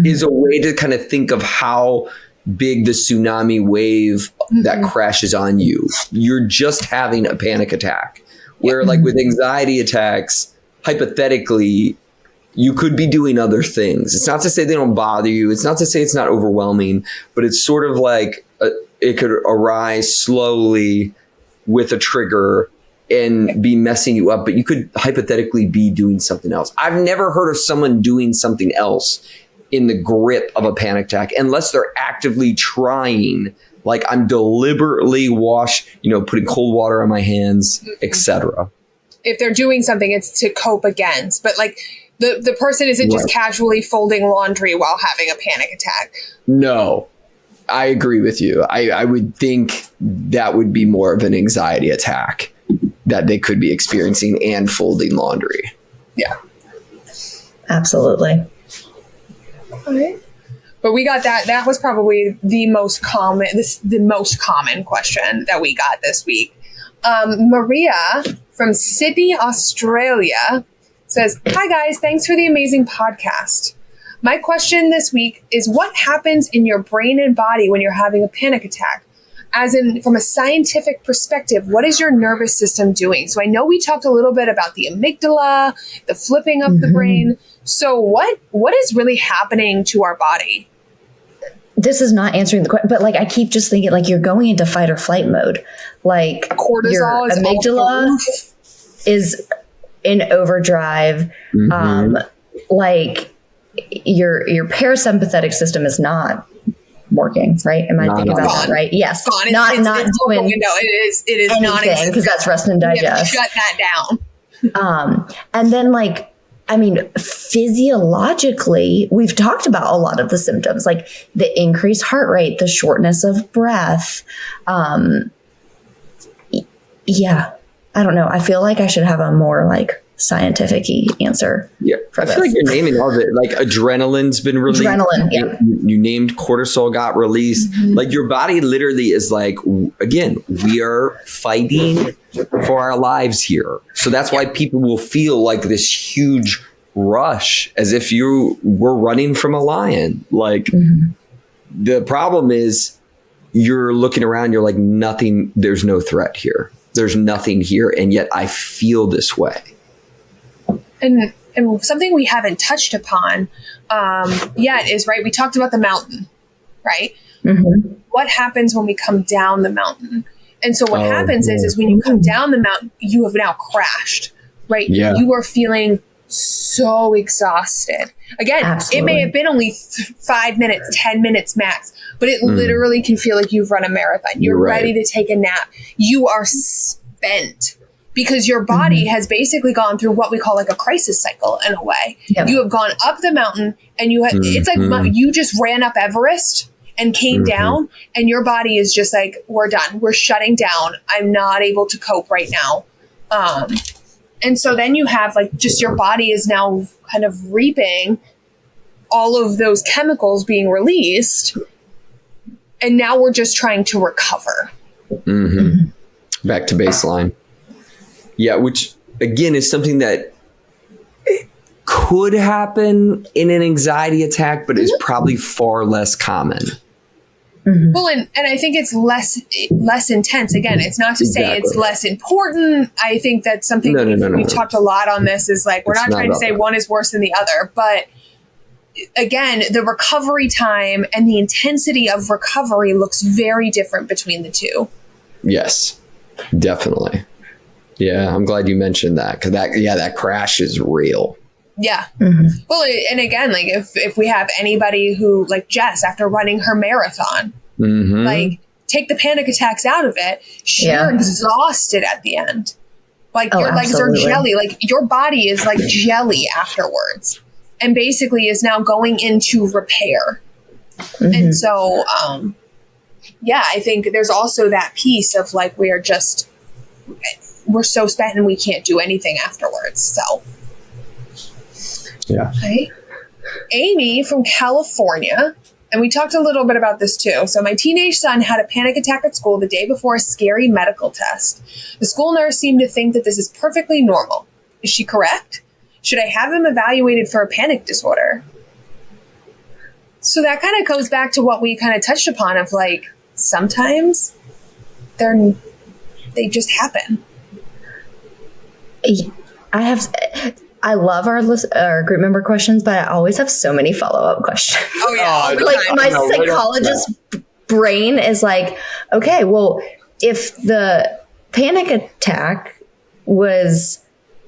is a way to kind of think of how big the tsunami wave that crashes on you. You're just having a panic attack. Where like with anxiety attacks, hypothetically, you could be doing other things. It's not to say they don't bother you. It's not to say it's not overwhelming, but it's sort of like it could arise slowly with a trigger and be messing you up, but you could hypothetically be doing something else. I've never heard of someone doing something else in the grip of a panic attack unless they're actively trying, like I'm deliberately putting cold water on my hands, etc.
If they're doing something, it's to cope against, but like the person isn't just casually folding laundry while having a panic attack.
No, I agree with you. I would think that would be more of an anxiety attack that they could be experiencing and folding laundry.
Yeah.
Absolutely.
All right. But we got that. That was probably the most common question that we got this week. Maria from Sydney, Australia says, "Hi guys, thanks for the amazing podcast. My question this week is what happens in your brain and body when you're having a panic attack? As in, from a scientific perspective, what is your nervous system doing?" So I know we talked a little bit about the amygdala, the flipping of the brain. So what is really happening to our body?
This is not answering the question, but like I keep just thinking like you're going into fight or flight mode. Like
cortisol,
your amygdala is in overdrive. Like your parasympathetic system is not working, right? Am I thinking about that right? Yes.
Gone.
Not doing
it is not
because that's rest and digest.
Shut that down.
And then like, I mean, physiologically, we've talked about a lot of the symptoms, like the increased heart rate, the shortness of breath. Yeah. I don't know. I feel like I should have a more like scientific-y answer.
Yeah, I feel like you're naming all of it. Like adrenaline's been released.
Adrenaline, yeah.
You named cortisol got released. Like your body literally is like, again, we are fighting for our lives here. So that's why people will feel like this huge rush as if you were running from a lion. Like the problem is you're looking around, you're like, nothing, there's no threat here. There's nothing here. And yet I feel this way.
And something we haven't touched upon yet is, right, we talked about the mountain, right? What happens when we come down the mountain? And so what happens is when you come down the mountain, you have now crashed, right?
Yeah.
You are feeling so exhausted. Again,
Absolutely.
It may have been only 5 minutes, 10 minutes max, but it literally can feel like you've run a marathon. You're
right.
ready to take a nap. You are spent. Because your body has basically gone through what we call like a crisis cycle in a way. Yep. You have gone up the mountain and you have, it's like you just ran up Everest and came down and your body is just like, we're done. We're shutting down. I'm not able to cope right now. And so then you have like just your body is now kind of reaping all of those chemicals being released. And now we're just trying to recover.
Back to baseline. Yeah, which again is something that could happen in an anxiety attack, but is probably far less common.
Well, and I think it's less intense. Again, it's not to say it's less important. I think that's something we've talked a lot on this is like, we're not trying to say one is worse than the other, but again, the recovery time and the intensity of recovery looks very different between the two.
Yes, definitely. Yeah, I'm glad you mentioned that because that crash is real.
Yeah. Well, and again, like if we have anybody who like Jess after running her marathon, like take the panic attacks out of it, you're exhausted at the end. Like your legs are jelly. Like your body is like jelly afterwards, and basically is now going into repair. And so, I think there's also that piece of like we're so spent and we can't do anything afterwards. So,
yeah.
Okay. Amy from California, and we talked a little bit about this too. So my teenage son had a panic attack at school the day before a scary medical test. The school nurse seemed to think that this is perfectly normal. Is she correct? Should I have him evaluated for a panic disorder? So that kind of goes back to what we kind of touched upon of like, sometimes they just happen.
I love our group member questions, but I always have so many follow-up questions.
Oh yeah.
Like my psychologist brain is like, okay, well, if the panic attack was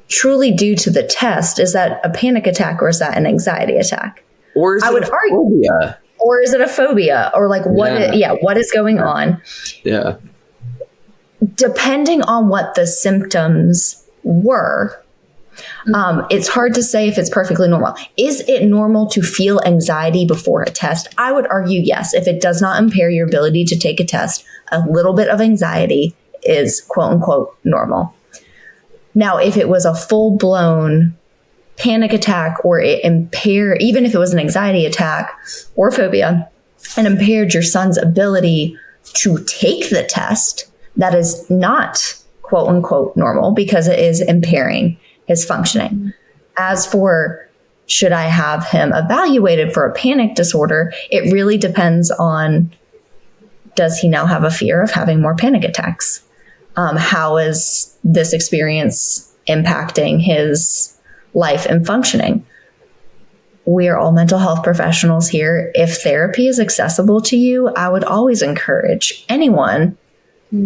truly due to the test, is that a panic attack or is that an anxiety attack?
Or is it a phobia?
Or is it a phobia? Or like what is going on?
Yeah.
Depending on what the symptoms were, it's hard to say if it's perfectly normal. Is it normal to feel anxiety before a test? I would argue yes. If it does not impair your ability to take a test, a little bit of anxiety is quote unquote normal. Now, if it was a full-blown panic attack or it impaired, even if it was an anxiety attack or phobia, and impaired your son's ability to take the test, that is not quote unquote normal because it is impairing his functioning. As for should I have him evaluated for a panic disorder, it really depends on, does he now have a fear of having more panic attacks? How is this experience impacting his life and functioning? We are all mental health professionals here. If therapy is accessible to you, I would always encourage anyone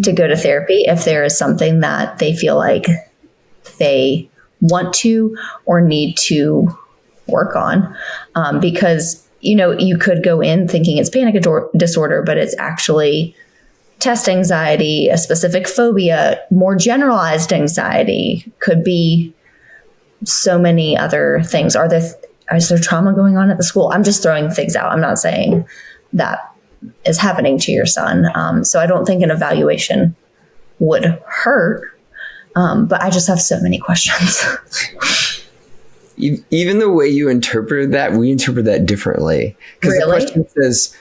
to go to therapy if there is something that they feel like they want to or need to work on. Because, you could go in thinking it's panic disorder, but it's actually test anxiety, a specific phobia, more generalized anxiety, could be so many other things. Is there trauma going on at the school? I'm just throwing things out. I'm not saying that is happening to your son. So I don't think an evaluation would hurt. But I just have so many questions.
Even the way you interpreted that, we interpret that differently. Because the question says,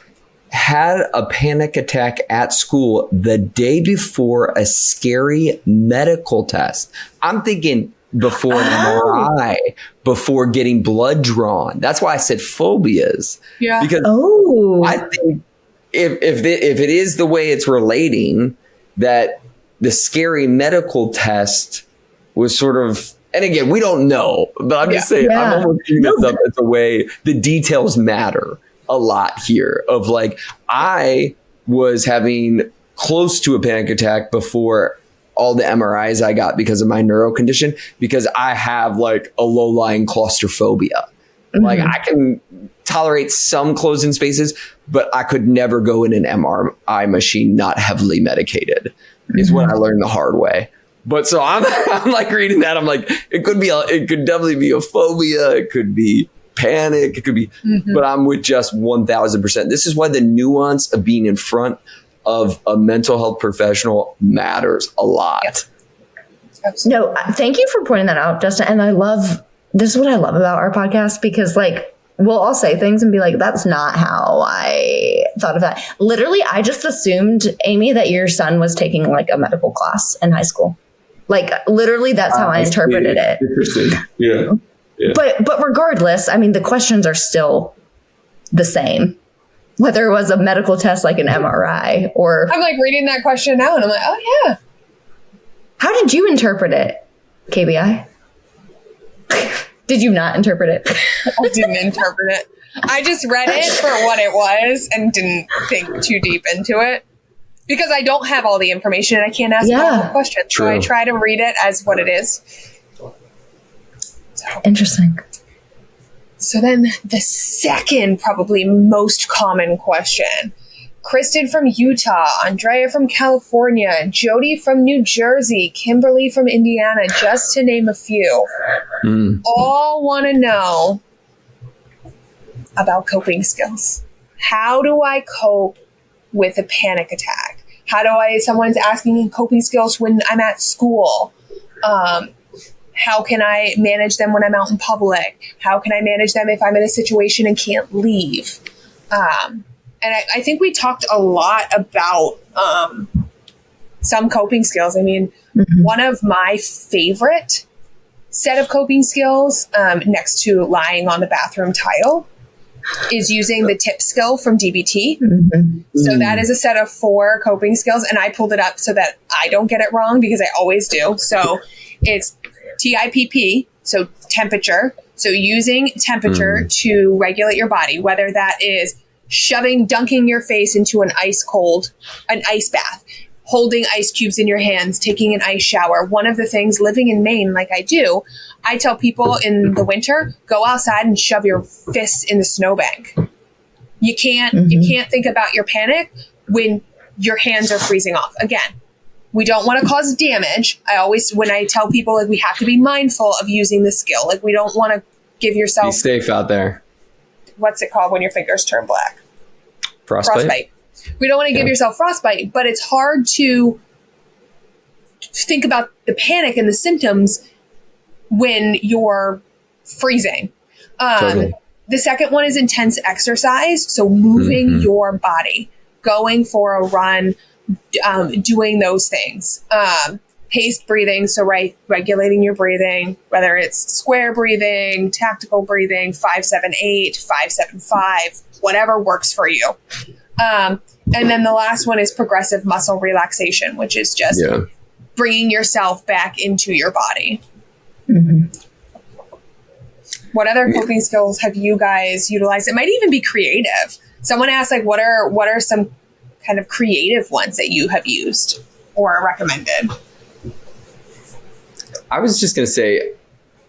had a panic attack at school the day before a scary medical test. I'm thinking before an MRI, before getting blood drawn. That's why I said phobias. Yeah. Because I think if it is the way it's relating, that the scary medical test was sort of, and again, we don't know, but I'm just saying, I'm almost giving this up as a way the details matter a lot here of like, I was having close to a panic attack before all the MRIs I got because of my neuro condition, because I have like a low-lying claustrophobia. Like I can tolerate some closed-in spaces, but I could never go in an MRI machine not heavily medicated is what I learned the hard way. But so I'm like reading that. I'm like, it could definitely be a phobia. It could be panic. It could be, but I'm with just 1000%. This is why the nuance of being in front of a mental health professional matters a lot.
No, thank you for pointing that out, Justin. And this is what I love about our podcast, because like, we'll all say things and be like, that's not how I thought of that. Literally, I just assumed, Amy, that your son was taking like a medical class in high school. Like literally, that's how I interpreted it.
Interesting. Yeah.
But regardless, I mean, the questions are still the same, whether it was a medical test like an MRI or.
I'm like reading that question now and I'm like, oh yeah.
How did you interpret it, KBI? Did you not interpret it?
I didn't interpret it. I just read it for what it was and didn't think too deep into it. Because I don't have all the information and I can't ask all the questions. True. So I try to read it as what it is. So.
Interesting.
So then the second probably most common question. Kristen from Utah, Andrea from California, Jody from New Jersey, Kimberly from Indiana, just to name a few. All want to know about coping skills. How do I cope with a panic attack? Someone's asking me coping skills when I'm at school. How can I manage them when I'm out in public? How can I manage them if I'm in a situation and can't leave? And I think we talked a lot about some coping skills. I mean, one of my favorite set of coping skills next to lying on the bathroom tile is using the tip skill from DBT. So that is a set of 4 coping skills. And I pulled it up so that I don't get it wrong because I always do. So it's TIPP, so temperature. So using temperature to regulate your body, whether that is dunking your face into an ice bath, holding ice cubes in your hands, taking an ice shower. One of the things, living in Maine like I do, I tell people in the winter, go outside and shove your fists in the snowbank. You can't think about your panic when your hands are freezing off. Again, we don't want to cause damage. When I tell people, like, we have to be mindful of using the skill. Like, we don't want to give yourself.
Be safe out there.
What's it called when your fingers turn black?
Frostbite.
We don't want to give yourself frostbite, but it's hard to think about the panic and the symptoms when you're freezing.
Totally.
The second one is intense exercise. So moving your body, going for a run, doing those things. Paced breathing. So regulating your breathing, whether it's square breathing, tactical breathing, 5-7-8, 5-7-5, whatever works for you. And then the last one is progressive muscle relaxation, which is just bringing yourself back into your body. What other coping skills have you guys utilized? It might even be creative. Someone asked, like, what are some kind of creative ones that you have used or recommended?
I was just going to say,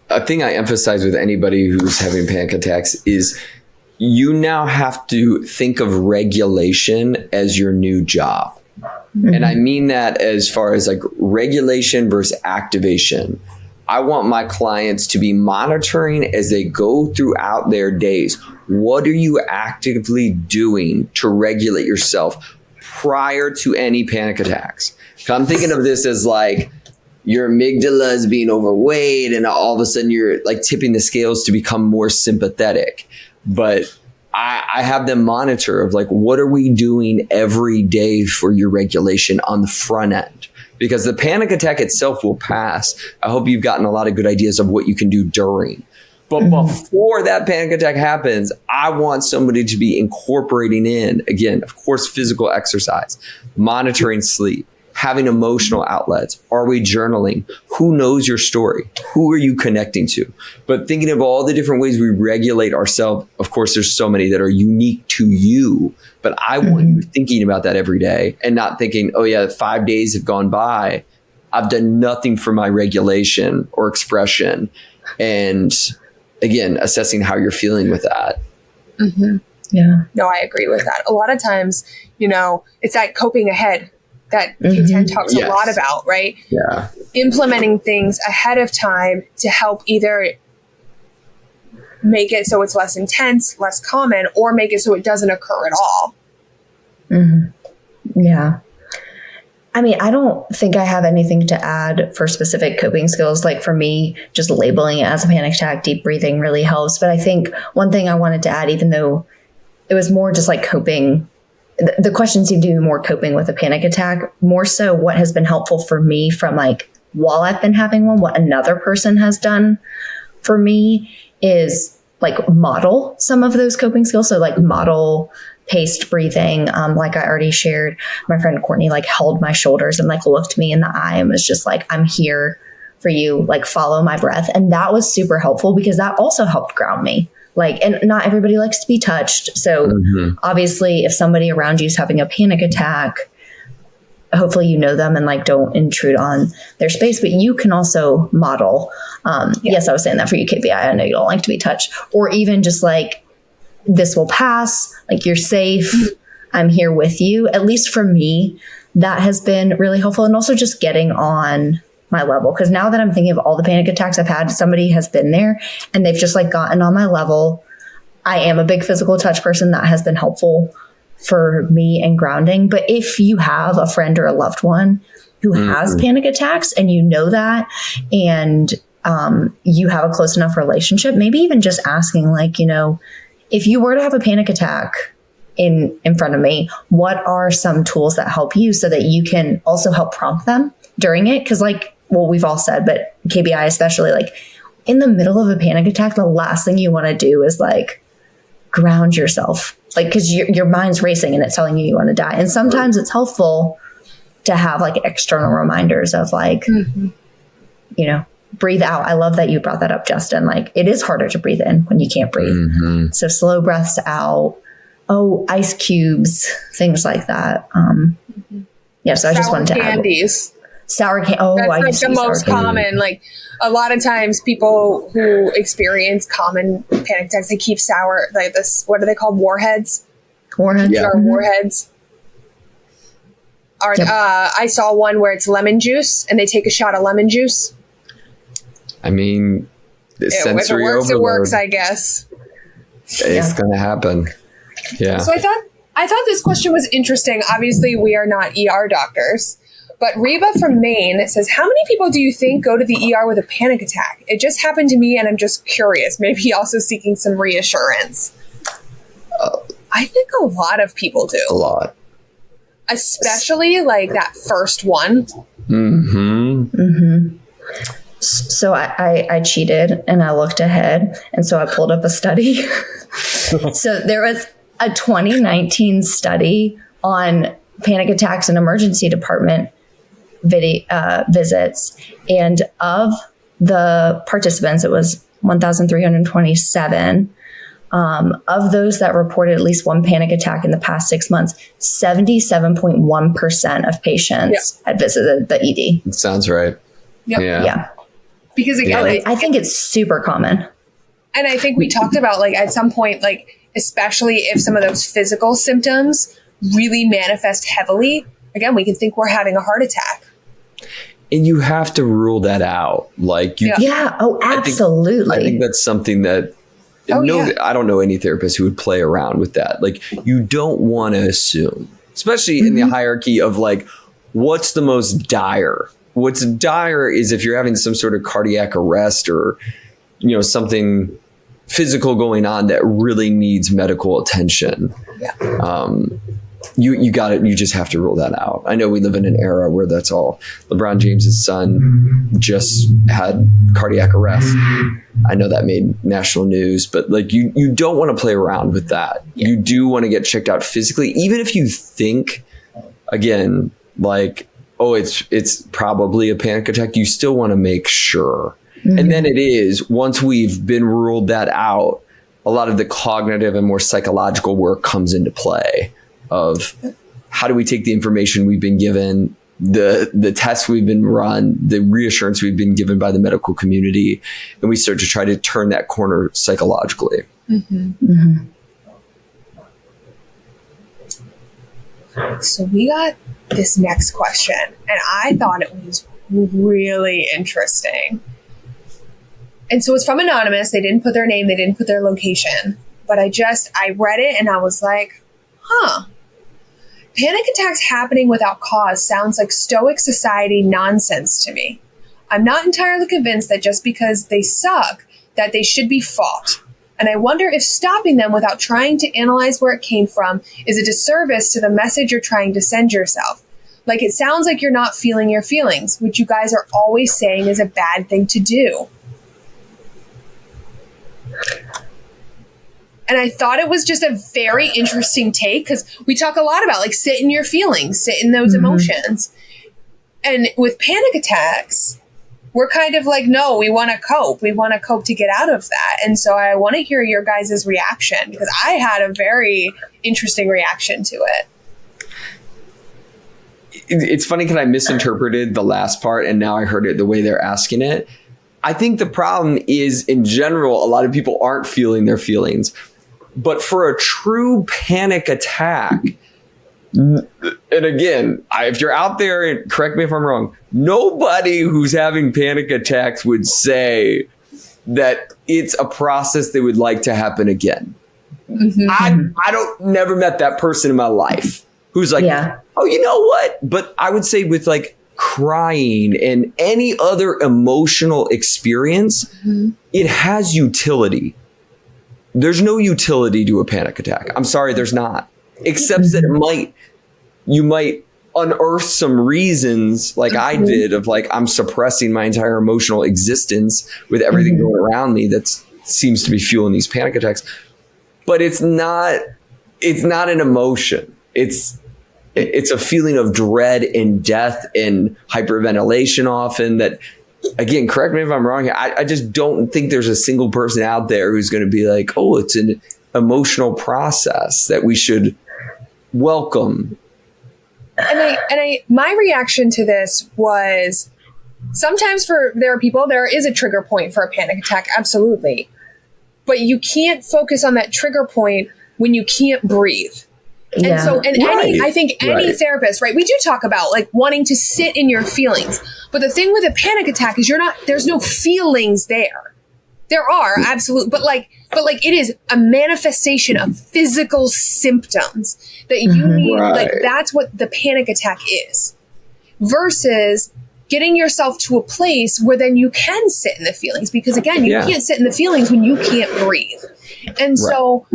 a thing I emphasize with anybody who's having panic attacks is you now have to think of regulation as your new job. And I mean that as far as like regulation versus activation. I want my clients to be monitoring as they go throughout their days. What are you actively doing to regulate yourself prior to any panic attacks? I'm thinking of this as like, your amygdala is being overweight and all of a sudden you're like tipping the scales to become more sympathetic. But I have them monitor of like, what are we doing every day for your regulation on the front end? Because the panic attack itself will pass. I hope you've gotten a lot of good ideas of what you can do during. But before that panic attack happens, I want somebody to be incorporating in, again, of course, physical exercise, monitoring sleep, having emotional outlets. Are we journaling? Who knows your story? Who are you connecting to? But thinking of all the different ways we regulate ourselves, of course, there's so many that are unique to you. But I want you thinking about that every day and not thinking, oh, yeah, 5 days have gone by. I've done nothing for my regulation or expression. And again, assessing how you're feeling with that.
Yeah.
No, I agree with that. A lot of times, it's that coping ahead that K10 talks a lot about, right?
Yeah.
Implementing things ahead of time to help either make it so it's less intense, less common, or make it so it doesn't occur at all.
Yeah. I mean, I don't think I have anything to add for specific coping skills. Like for me, just labeling it as a panic attack, deep breathing really helps. But I think one thing I wanted to add, even though it was more just like coping, the question seemed to be more coping with a panic attack, more so what has been helpful for me from like while I've been having one, what another person has done for me is like model some of those coping skills. So like model paced breathing. Like I already shared, my friend Courtney like held my shoulders and like looked me in the eye and was just like, I'm here for you, like follow my breath. And that was super helpful because that also helped ground me. Like, and not everybody likes to be touched. So obviously if somebody around you is having a panic attack, hopefully you know them and like don't intrude on their space, but you can also model. Yes, I was saying that for you, KPI. I know you don't like to be touched, or even just like, this will pass, like you're safe. I'm here with you. At least for me, that has been really helpful. And also just getting on my level. Because now that I'm thinking of all the panic attacks I've had, somebody has been there and they've just like gotten on my level. I am a big physical touch person. That has been helpful for me and grounding. But if you have a friend or a loved one who has panic attacks and you know that, and you have a close enough relationship, maybe even just asking like, if you were to have a panic attack in front of me, what are some tools that help you so that you can also help prompt them during it? Because like, well, we've all said, but KBI especially, like in the middle of a panic attack, the last thing you want to do is like ground yourself, like because your mind's racing and it's telling you want to die. And sometimes it's helpful to have like external reminders of like, breathe out. I love that you brought that up, Justin. Like it is harder to breathe in when you can't breathe. So slow breaths out. Oh, ice cubes, things like that. Yeah. So I just wanted to
candies.
Sour candy. Oh,
that's
I
like the most common. Like a lot of times people who experience common panic attacks, they keep sour, like this, what are they called? Warheads?
Warheads.
Yeah. Warheads. I saw one where it's lemon juice and they take a shot of lemon juice.
I mean, sensory overload.
If it works, I guess.
It's going to happen. Yeah.
So I thought this question was interesting. Obviously, we are not ER doctors, but Reba from Maine says, how many people do you think go to the ER with a panic attack? It just happened to me and I'm just curious, maybe also seeking some reassurance. I think a lot of people do.
A lot.
Especially like that first one.
So I cheated and I looked ahead. And so I pulled up a study. So there was a 2019 study on panic attacks and emergency department visits. And of the participants, it was 1,327. Of those that reported at least one panic attack in the past 6 months, 77.1% of patients had visited the ED.
That sounds right.
Yep.
Yeah.
Because again,
I think it's super common.
And I think we talked about like at some point, like, especially if some of those physical symptoms really manifest heavily, again, we can think we're having a heart attack.
And you have to rule that out. Like,
Oh, absolutely.
I think that's something that I don't know any therapist who would play around with that. Like, you don't want to assume, especially in the hierarchy of like, what's the most dire? what's dire is if you're having some sort of cardiac arrest or, something physical going on that really needs medical attention.
Yeah.
You got it. You just have to rule that out. I know we live in an era where that's all. LeBron James's son just had cardiac arrest. I know that made national news, but like you don't want to play around with that. Yeah. You do want to get checked out physically, even if you think, again, like, oh, it's probably a panic attack. You still want to make sure. Mm-hmm. And then it is, once we've been ruled that out, a lot of the cognitive and more psychological work comes into play of how do we take the information we've been given, the tests we've been run, the reassurance we've been given by the medical community, and we start to try to turn that corner psychologically.
Mm-hmm. Mm-hmm. So we got this next question, and I thought it was really interesting. And so it's from Anonymous. They didn't put their name, they didn't put their location, but I read it and I was like, panic attacks happening without cause sounds like Stoic society nonsense to me. I'm not entirely convinced that just because they suck, that they should be fought. And I wonder if stopping them without trying to analyze where it came from is a disservice to the message you're trying to send yourself. Like, it sounds like you're not feeling your feelings, which you guys are always saying is a bad thing to do. And I thought it was just a very interesting take, because we talk a lot about, like, sit in your feelings, sit in those emotions. And with panic attacks, we're kind of like, no, we want to cope. We want to cope to get out of that. And so I want to hear your guys' reaction, because I had a very interesting reaction to it.
It's funny because I misinterpreted the last part and now I heard it the way they're asking it. I think the problem is, in general, a lot of people aren't feeling their feelings. But for a true panic attack, and again, if you're out there, and correct me if I'm wrong, nobody who's having panic attacks would say that it's a process they would like to happen again. Mm-hmm. I don't never met that person in my life who's like, oh, you know what? But I would say with like crying and any other emotional experience, it has utility. There's no utility to a panic attack. I'm sorry, there's not. Except that you might unearth some reasons, like I did, of like, I'm suppressing my entire emotional existence with everything going around me that seems to be fueling these panic attacks. But it's not an emotion. It's a feeling of dread and death and hyperventilation often that, again, correct me if I'm wrong here, I just don't think there's a single person out there who's going to be like, oh, it's an emotional process that we should welcome.
And my reaction to this was, sometimes there are people, there is a trigger point for a panic attack, absolutely. But you can't focus on that trigger point when you can't breathe. And so, I think any therapist, right? We do talk about like wanting to sit in your feelings, but the thing with a panic attack is there's no feelings there. There are absolutely, but it is a manifestation of physical symptoms that you need. Like, that's what the panic attack is, versus getting yourself to a place where then you can sit in the feelings, because again, you can't sit in the feelings when you can't breathe. And so,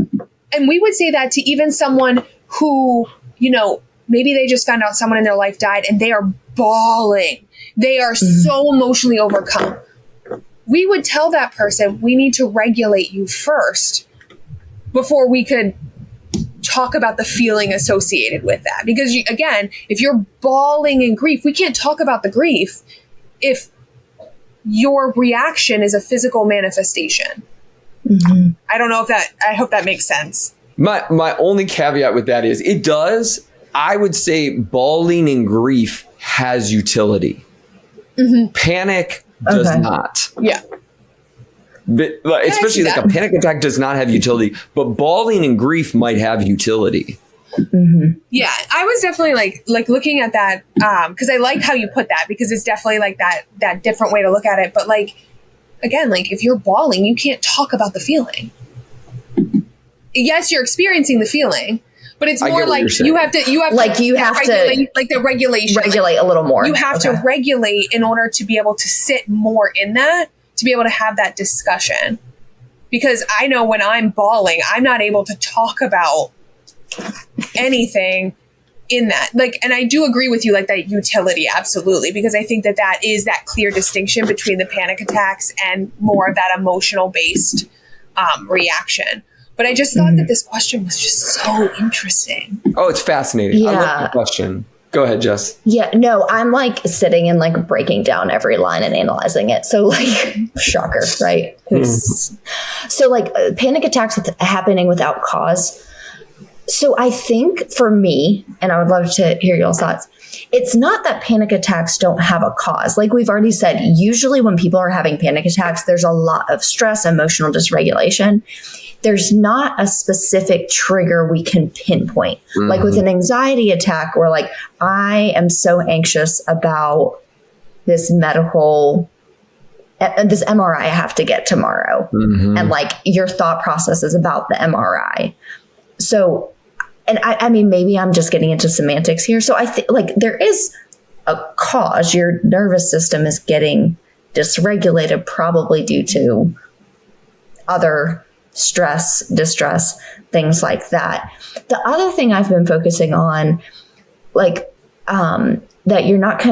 and we would say that to even someone who, maybe they just found out someone in their life died and they are bawling. They are so emotionally overcome. We would tell that person, we need to regulate you first before we could talk about the feeling associated with that. Because again, if you're bawling in grief, we can't talk about the grief if your reaction is a physical manifestation. I don't know I hope that makes sense.
My only caveat with that is it does. I would say bawling in grief has utility. Panic does not.
Yeah.
But especially like a panic attack does not have utility, but bawling in grief might have utility.
Yeah, I was definitely like looking at that because I like how you put that, because it's definitely like that different way to look at it. But like, again, like if you're bawling, you can't talk about the feeling. Yes, you're experiencing the feeling, But it's more like you have to regulate, like the regulation.
Regulate a little more.
You have to regulate in order to be able to sit more in that, to be able to have that discussion. Because I know when I'm bawling, I'm not able to talk about anything in that. Like, and I do agree with you, like that utility, absolutely. Because I think that is that clear distinction between the panic attacks and more of that emotional based reaction. But I just thought that this question was just so interesting.
Oh, it's fascinating. Yeah. I love the question. Go ahead, Jess.
Yeah, no, I'm like sitting and like breaking down every line and analyzing it. So like, shocker, right? So like panic attacks happening without cause. So I think for me, and I would love to hear y'all's thoughts, it's not that panic attacks don't have a cause. Like we've already said, usually when people are having panic attacks, there's a lot of stress, emotional dysregulation. There's not a specific trigger we can pinpoint. Mm-hmm. Like with an anxiety attack, we're like, I am so anxious about this MRI I have to get tomorrow. Mm-hmm. And like your thought process is about the MRI. So, and I mean, maybe I'm just getting into semantics here. So I think like there is a cause. Your nervous system is getting dysregulated probably due to other stress, distress, things like that. The other thing I've been focusing on, like, that you're not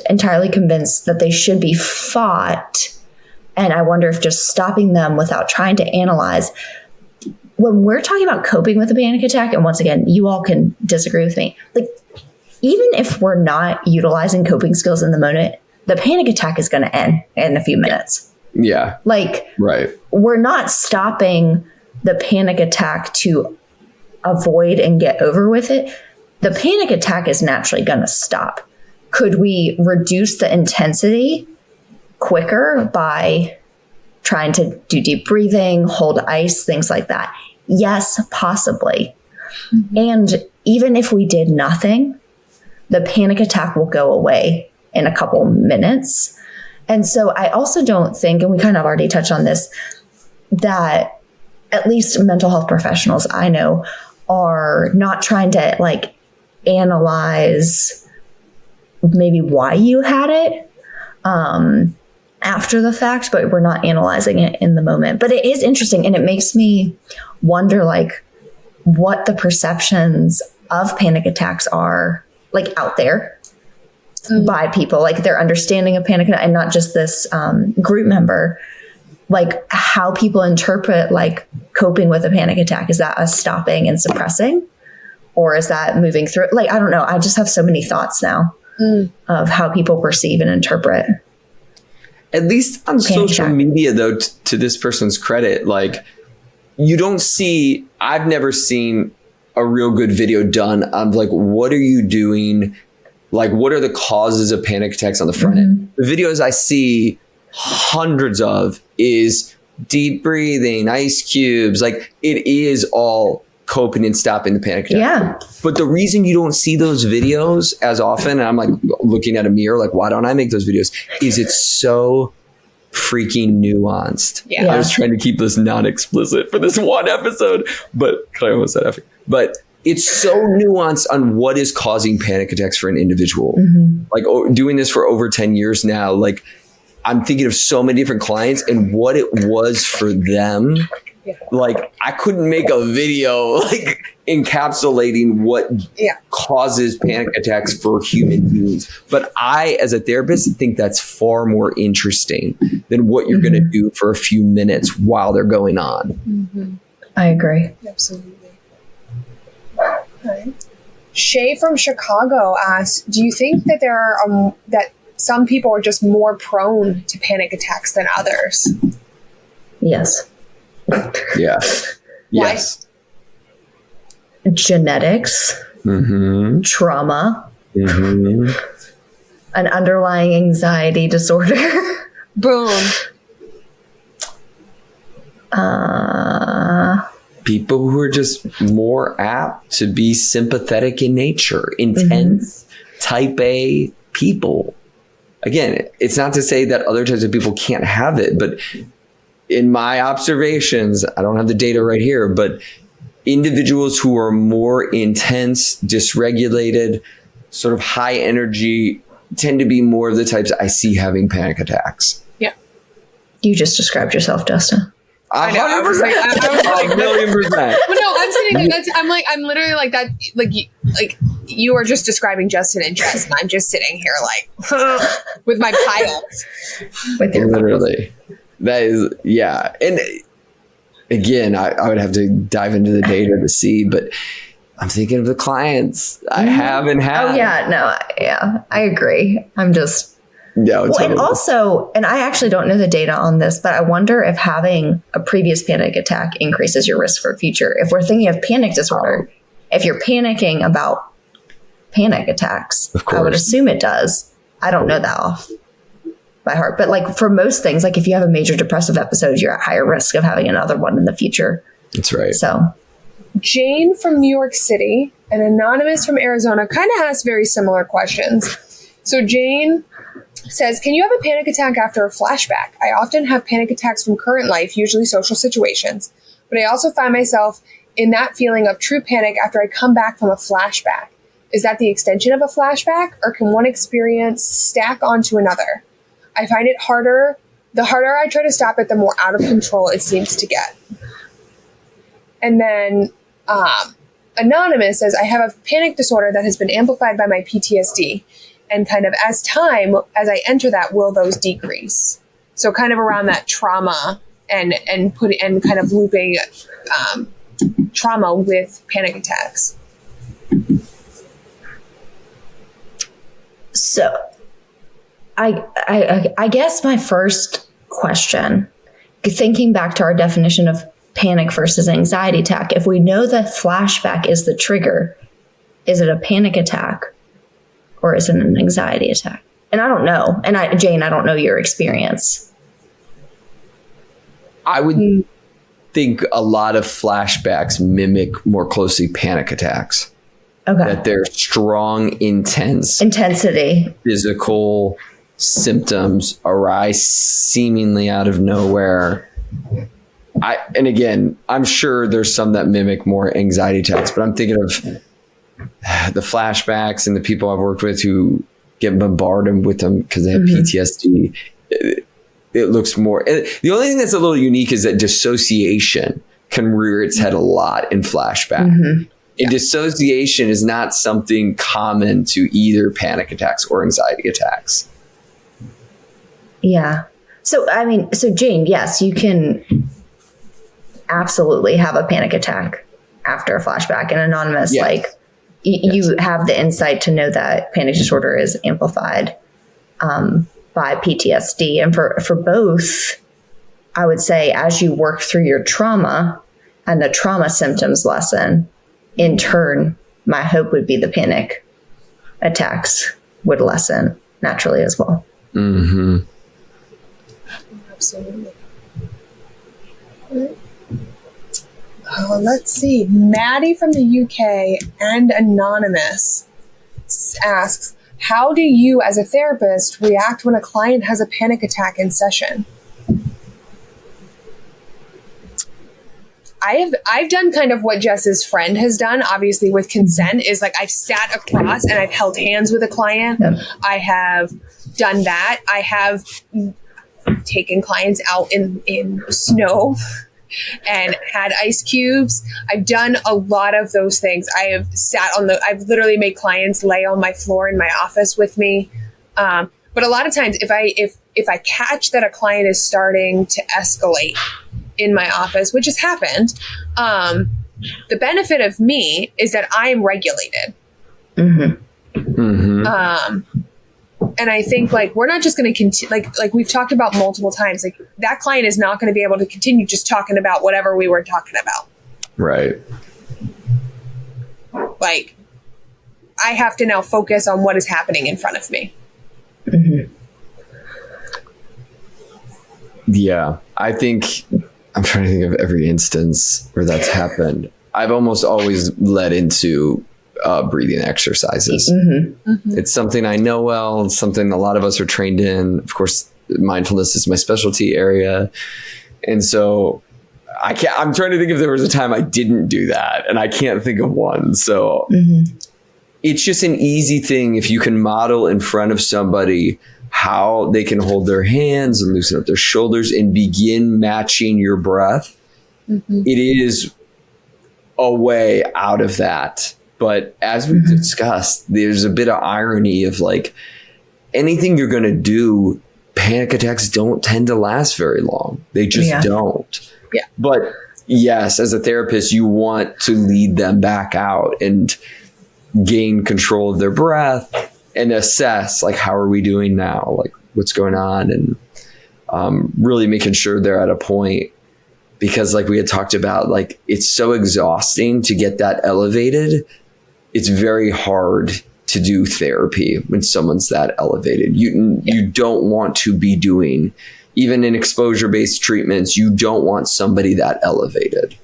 entirely convinced that they should be fought. And I wonder if just stopping them without trying to analyze. When we're talking about coping with a panic attack, and once again, you all can disagree with me, like, even if we're not utilizing coping skills in the moment, the panic attack is going to end in a few minutes.
Yeah.
Like,
right.
We're not stopping the panic attack to avoid and get over with it. The panic attack is naturally going to stop. Could we reduce the intensity quicker by trying to do deep breathing, hold ice, things like that? Yes, possibly. Mm-hmm. And even if we did nothing, the panic attack will go away in a couple minutes. And so I also don't think, and we kind of already touched on this, that at least mental health professionals I know are not trying to like analyze maybe why you had it after the fact, but we're not analyzing it in the moment. But it is interesting, and it makes me wonder like what the perceptions of panic attacks are like out there. By people, like their understanding of panic, and not just this group member, like how people interpret like coping with a panic attack. Is that us stopping and suppressing, or is that moving through? Like, I don't know. I just have so many thoughts now of how people perceive and interpret.
At least on social media, though, to this person's credit, like you don't see, I've never seen a real good video done of like, what are you doing? Like, what are the causes of panic attacks on the front end? The videos I see hundreds of is deep breathing, ice cubes. Like, it is all coping and stopping the panic attack.
Yeah.
But the reason you don't see those videos as often, and I'm like looking at a mirror, like, why don't I make those videos? Is it's so freaking nuanced. Yeah. I was trying to keep this non-explicit for this one episode, but I almost said effing. But it's so nuanced on what is causing panic attacks for an individual. Mm-hmm. Like doing this for over 10 years now, like I'm thinking of so many different clients and what it was for them. Yeah. Like I couldn't make a video like encapsulating what causes panic attacks for human beings. But I, as a therapist, think that's far more interesting than what you're going to do for a few minutes while they're going on.
Mm-hmm. I agree.
Absolutely. Okay. Shay from Chicago asked, do you think that there are that some people are just more prone to panic attacks than others?
Yes.
Yeah. Yes.
Genetics, trauma, an underlying anxiety disorder.
Boom.
People who are just more apt to be sympathetic in nature, intense, type A people. Again, it's not to say that other types of people can't have it, but in my observations, I don't have the data right here, but individuals who are more intense, dysregulated, sort of high energy tend to be more of the types I see having panic attacks.
Yeah.
You just described yourself, Justin.
I know. I was like,
a million %.
But no, I'm sitting there. I'm literally like that. Like you are just describing Justin and Jess, and I'm just sitting here like with my piles.
With your
literally, that is, yeah. And again, I would have to dive into the data to see, but I'm thinking of the clients I haven't had.
Oh yeah, no, yeah, I agree. I'm just.
Yeah,
well, and also, and I actually don't know the data on this, but I wonder if having a previous panic attack increases your risk for future. If we're thinking of panic disorder, if you're panicking about panic attacks, I would assume it does. I don't know that off by heart, but like for most things, like if you have a major depressive episode, you're at higher risk of having another one in the future.
That's right.
So
Jane from New York City and Anonymous from Arizona kind of asked very similar questions. So Jane says, can you have a panic attack after a flashback? I often have panic attacks from current life, usually social situations, but I also find myself in that feeling of true panic after I come back from a flashback. Is that the extension of a flashback, or can one experience stack onto another? I find it harder. The harder I try to stop it, the more out of control it seems to get. And then Anonymous says, I have a panic disorder that has been amplified by my PTSD. And kind of as I enter that, will those decrease? So kind of around that trauma and kind of looping trauma with panic attacks.
So I guess my first question, thinking back to our definition of panic versus anxiety attack, if we know that flashback is the trigger, is it a panic attack? Or is it an anxiety attack? And I don't know. And Jane, I don't know your experience.
I would think a lot of flashbacks mimic more closely panic attacks.
Okay.
That they're strong,
intensity,
physical symptoms arise seemingly out of nowhere. And again, I'm sure there's some that mimic more anxiety attacks, but I'm thinking of the flashbacks and the people I've worked with who get bombarded with them because they have PTSD. It looks more. The only thing that's a little unique is that dissociation can rear its head a lot in flashback. And dissociation is not something common to either panic attacks or anxiety attacks.
Yeah. So, I mean, Jane, yes, you can absolutely have a panic attack after a flashback. And Anonymous, you have the insight to know that panic disorder is amplified by PTSD. And for both, I would say as you work through your trauma and the trauma symptoms lessen, in turn, my hope would be the panic attacks would lessen naturally as well.
Absolutely. Let's see. Maddie from the UK and Anonymous asks, how do you as a therapist react when a client has a panic attack in session? I've done kind of what Jess's friend has done, obviously with consent, is like I've sat across and I've held hands with a client. Yep. I have done that. I have taken clients out in snow and had ice cubes. I've done a lot of those things. I have I've literally made clients lay on my floor in my office with me. But a lot of times if I catch that a client is starting to escalate in my office, which has happened, the benefit of me is that I am regulated. And I think we're not just going to continue, like we've talked about multiple times, like that client is not going to be able to continue just talking about whatever we were talking about.
Right.
Like I have to now focus on what is happening in front of me.
Yeah. I think I'm trying to think of every instance where that's happened. I've almost always led into breathing exercises. It's something I know well. It's something a lot of us are trained in. Of course, mindfulness is my specialty area. And so I'm trying to think if there was a time I didn't do that, and I can't think of one. So it's just an easy thing if you can model in front of somebody how they can hold their hands and loosen up their shoulders and begin matching your breath. It is a way out of that. But as we've discussed, there's a bit of irony of like anything you're going to do, panic attacks don't tend to last very long. They just don't.
Yeah.
But yes, as a therapist, you want to lead them back out and gain control of their breath and assess like, how are we doing now? Like what's going on? And really making sure they're at a point, because like we had talked about, like it's so exhausting to get that elevated. It's very hard to do therapy when someone's that elevated. You don't want to be doing, even in exposure-based treatments, you don't want somebody that elevated.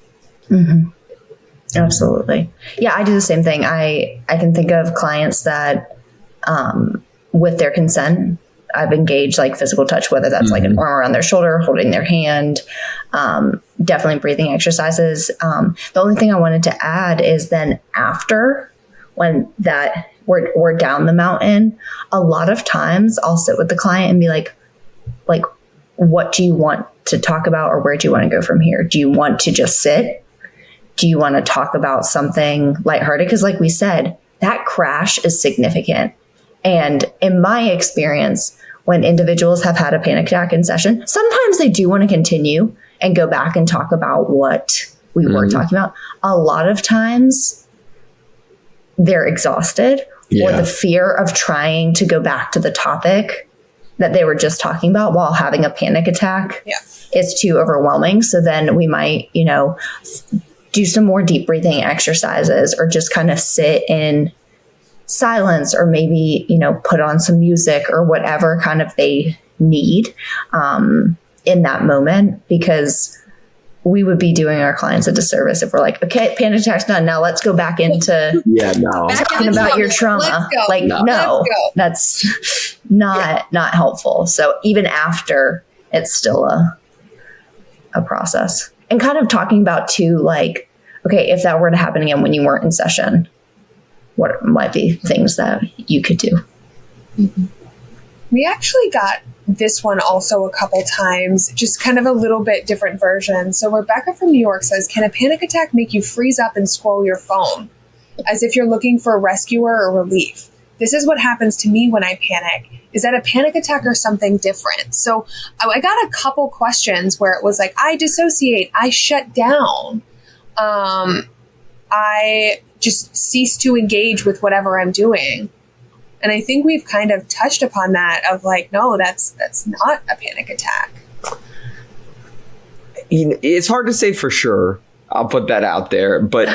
Absolutely. Yeah, I do the same thing. I can think of clients that, with their consent, I've engaged like physical touch, whether that's like an arm around their shoulder, holding their hand, definitely breathing exercises. The only thing I wanted to add is then after, when that we're down the mountain, a lot of times I'll sit with the client and be like, what do you want to talk about, or where do you want to go from here? Do you want to just sit? Do you want to talk about something lighthearted? Because like we said, that crash is significant. And in my experience, when individuals have had a panic attack in session, sometimes they do want to continue and go back and talk about what we were talking about. A lot of times they're exhausted, or the fear of trying to go back to the topic that they were just talking about while having a panic attack is too overwhelming. So then we might, do some more deep breathing exercises, or just kind of sit in silence, or maybe, put on some music or whatever kind of they need in that moment, because we would be doing our clients a disservice if we're like, okay, panic attack's done. Now let's go back into talking about your trauma. Like, no, that's not helpful. So even after, it's still a process. And kind of talking about too, like, okay, if that were to happen again when you weren't in session, what might be things that you could do?
We actually got this one also a couple times, just kind of a little bit different version. So Rebecca from New York says, can a panic attack make you freeze up and scroll your phone as if you're looking for a rescuer or relief? This is what happens to me when I panic. Is that a panic attack or something different? So I got a couple questions where it was like, I dissociate, I shut down. I just cease to engage with whatever I'm doing. And I think we've kind of touched upon that of like, no, that's not a panic attack.
It's hard to say for sure. I'll put that out there, but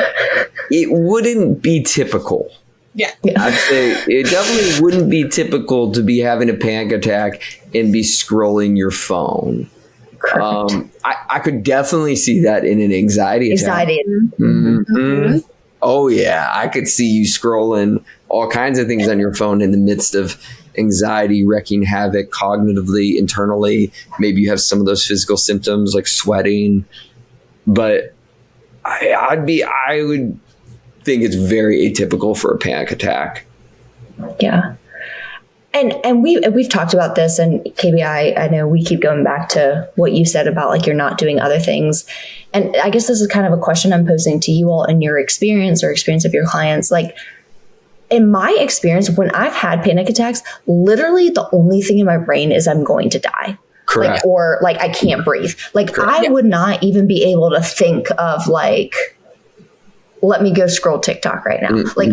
it wouldn't be typical.
Yeah.
I'd say it definitely wouldn't be typical to be having a panic attack and be scrolling your phone. I could definitely see that in an anxiety attack. Oh yeah, I could see you scrolling all kinds of things on your phone in the midst of anxiety wreaking havoc cognitively, internally. Maybe you have some of those physical symptoms like sweating, but I would think it's very atypical for a panic attack.
Yeah. And we've talked about this, and KBI, I know we keep going back to what you said about like you're not doing other things. And I guess this is kind of a question I'm posing to you all in your experience or experience of your clients. Like in my experience, when I've had panic attacks, literally the only thing in my brain is I'm going to die.
Correct.
Or I can't breathe. Like Correct. I would not even be able to think of like, let me go scroll TikTok right now. Mm-hmm. Like,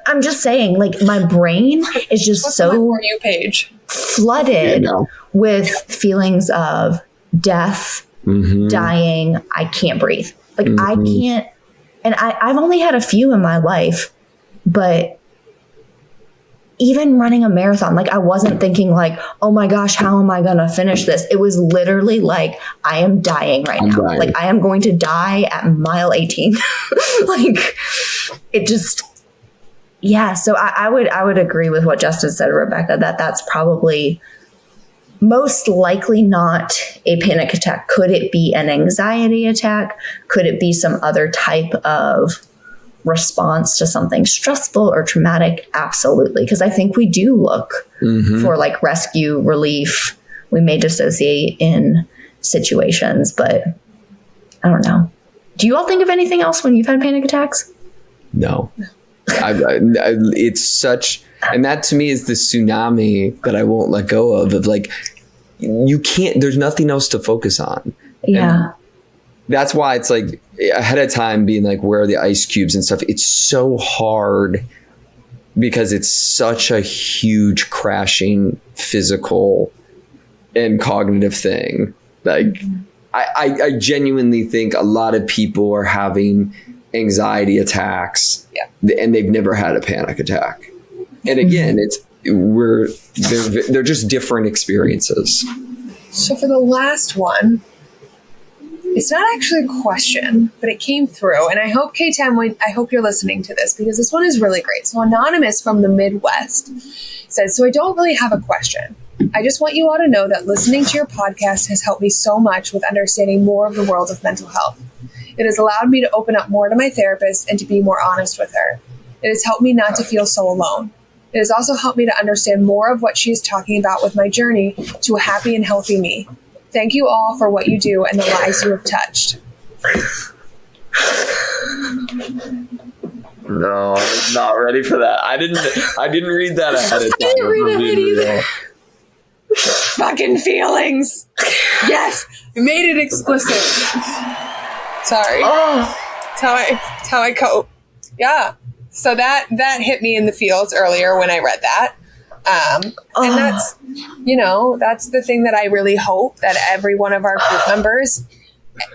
I'm just saying, like, my brain is just so
For You page?
Flooded with feelings of death, dying. I can't breathe. Like, I can't. And I've only had a few in my life, but even running a marathon, like, I wasn't thinking, like, oh my gosh, how am I going to finish this? It was literally like, I am dying right now. Dying. Like, I am going to die at mile 18. Like, it just. Yeah, so I would agree with what Justin said, Rebecca, that's probably most likely not a panic attack. Could it be an anxiety attack? Could it be some other type of response to something stressful or traumatic? Absolutely. Because I think we do look for like rescue, relief. We may dissociate in situations, but I don't know. Do you all think of anything else when you've had panic attacks?
No. It's such, and that to me is the tsunami that I won't let go of like, you can't, there's nothing else to focus on.
Yeah.
And that's why it's like ahead of time being like, where are the ice cubes and stuff? It's so hard because it's such a huge crashing physical and cognitive thing. Like I genuinely think a lot of people are having anxiety attacks and they've never had a panic attack. And again, they're just different experiences.
So for the last one, it's not actually a question, but it came through. And I hope, K10, I hope you're listening to this because this one is really great. So Anonymous from the Midwest says, so I don't really have a question. I just want you all to know that listening to your podcast has helped me so much with understanding more of the world of mental health. It has allowed me to open up more to my therapist and to be more honest with her. It has helped me not to feel so alone. It has also helped me to understand more of what she is talking about with my journey to a happy and healthy me. Thank you all for what you do and the lives you have touched.
No, I was not ready for that. I didn't read that ahead of time.
I didn't read it either. Fucking feelings. Yes, I made it explicit. Sorry. It's how I cope. Yeah. So that hit me in the feels earlier when I read that. And that's, that's the thing that I really hope that every one of our group members,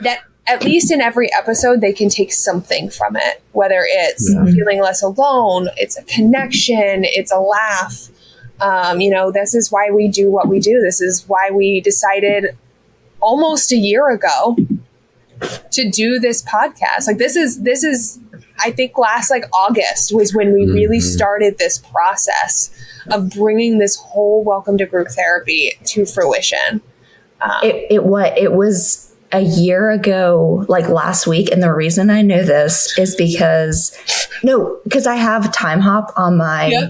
that at least in every episode, they can take something from it, whether it's feeling less alone, it's a connection, it's a laugh. This is why we do what we do. This is why we decided almost a year ago to do this podcast. Like this is, I think last August was when we really started this process of bringing this whole welcome to group therapy to fruition. It
was a year ago, like last week. And the reason I know this is because I have Time Hop on my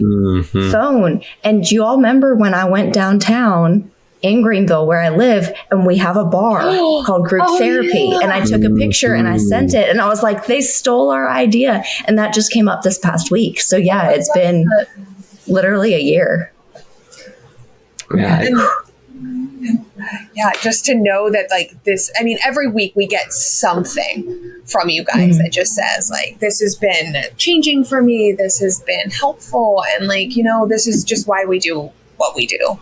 phone. And do you all remember when I went downtown in Greenville where I live and we have a bar called Group Therapy. Yeah. And I took a picture and I sent it and I was like, they stole our idea. And that just came up this past week. So yeah, it's been literally a year.
Yeah.
Yeah, just to know that this, every week we get something from you guys that just says this has been changing for me. This has been helpful. And this is just why we do what we do.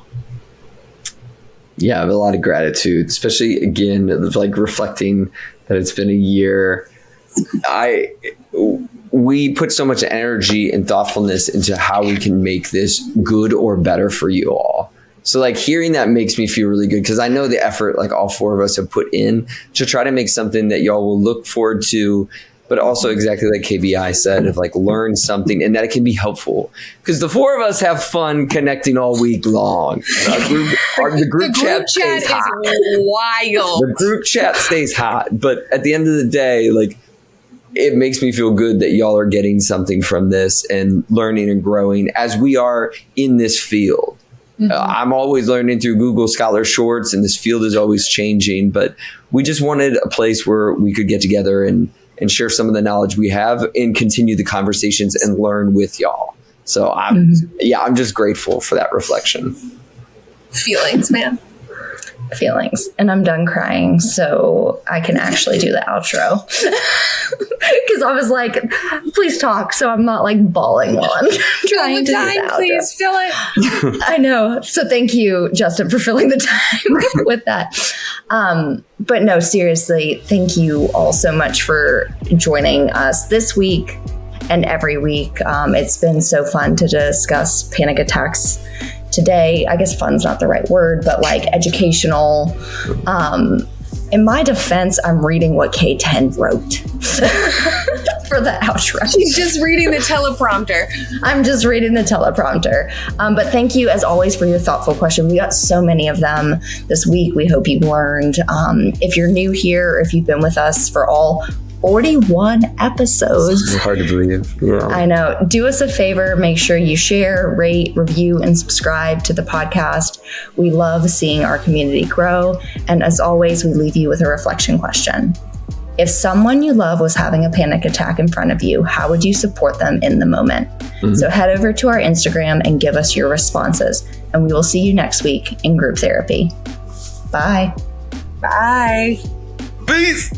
Yeah, I have a lot of gratitude, especially again, reflecting that it's been a year. We put so much energy and thoughtfulness into how we can make this good or better for you all. So hearing that makes me feel really good because I know the effort all four of us have put in to try to make something that y'all will look forward to, but also exactly like KBI said, of learn something and that it can be helpful. Because the four of us have fun connecting all week long. The group chat stays hot.
Is wild.
The group chat stays hot, but at the end of the day, it makes me feel good that y'all are getting something from this and learning and growing as we are in this field. I'm always learning through Google Scholar Shorts, and this field is always changing. But we just wanted a place where we could get together and share some of the knowledge we have and continue the conversations and learn with y'all. So I'm just grateful for that reflection.
Feelings, man.
Feelings. And I'm done crying, so I can actually do the outro. Because I was like, please talk, so I'm not bawling while I'm trying to do the outro.
Please fill it.
I know. So thank you, Justin, for filling the time with that. But no, seriously, thank you all so much for joining us this week and every week. It's been so fun to discuss panic attacks today. I guess fun's not the right word, but educational. In my defense, I'm reading what K10 wrote for the outro.
She's just reading the teleprompter.
I'm just reading the teleprompter. But thank you, as always, for your thoughtful question. We got so many of them this week. We hope you've learned. If you're new here, or if you've been with us for all 41 episodes.
It's hard to believe. Yeah.
I know. Do us a favor. Make sure you share, rate, review, and subscribe to the podcast. We love seeing our community grow. And as always, we leave you with a reflection question. If someone you love was having a panic attack in front of you, how would you support them in the moment? So head over to our Instagram and give us your responses. And we will see you next week in group therapy. Bye.
Bye.
Peace.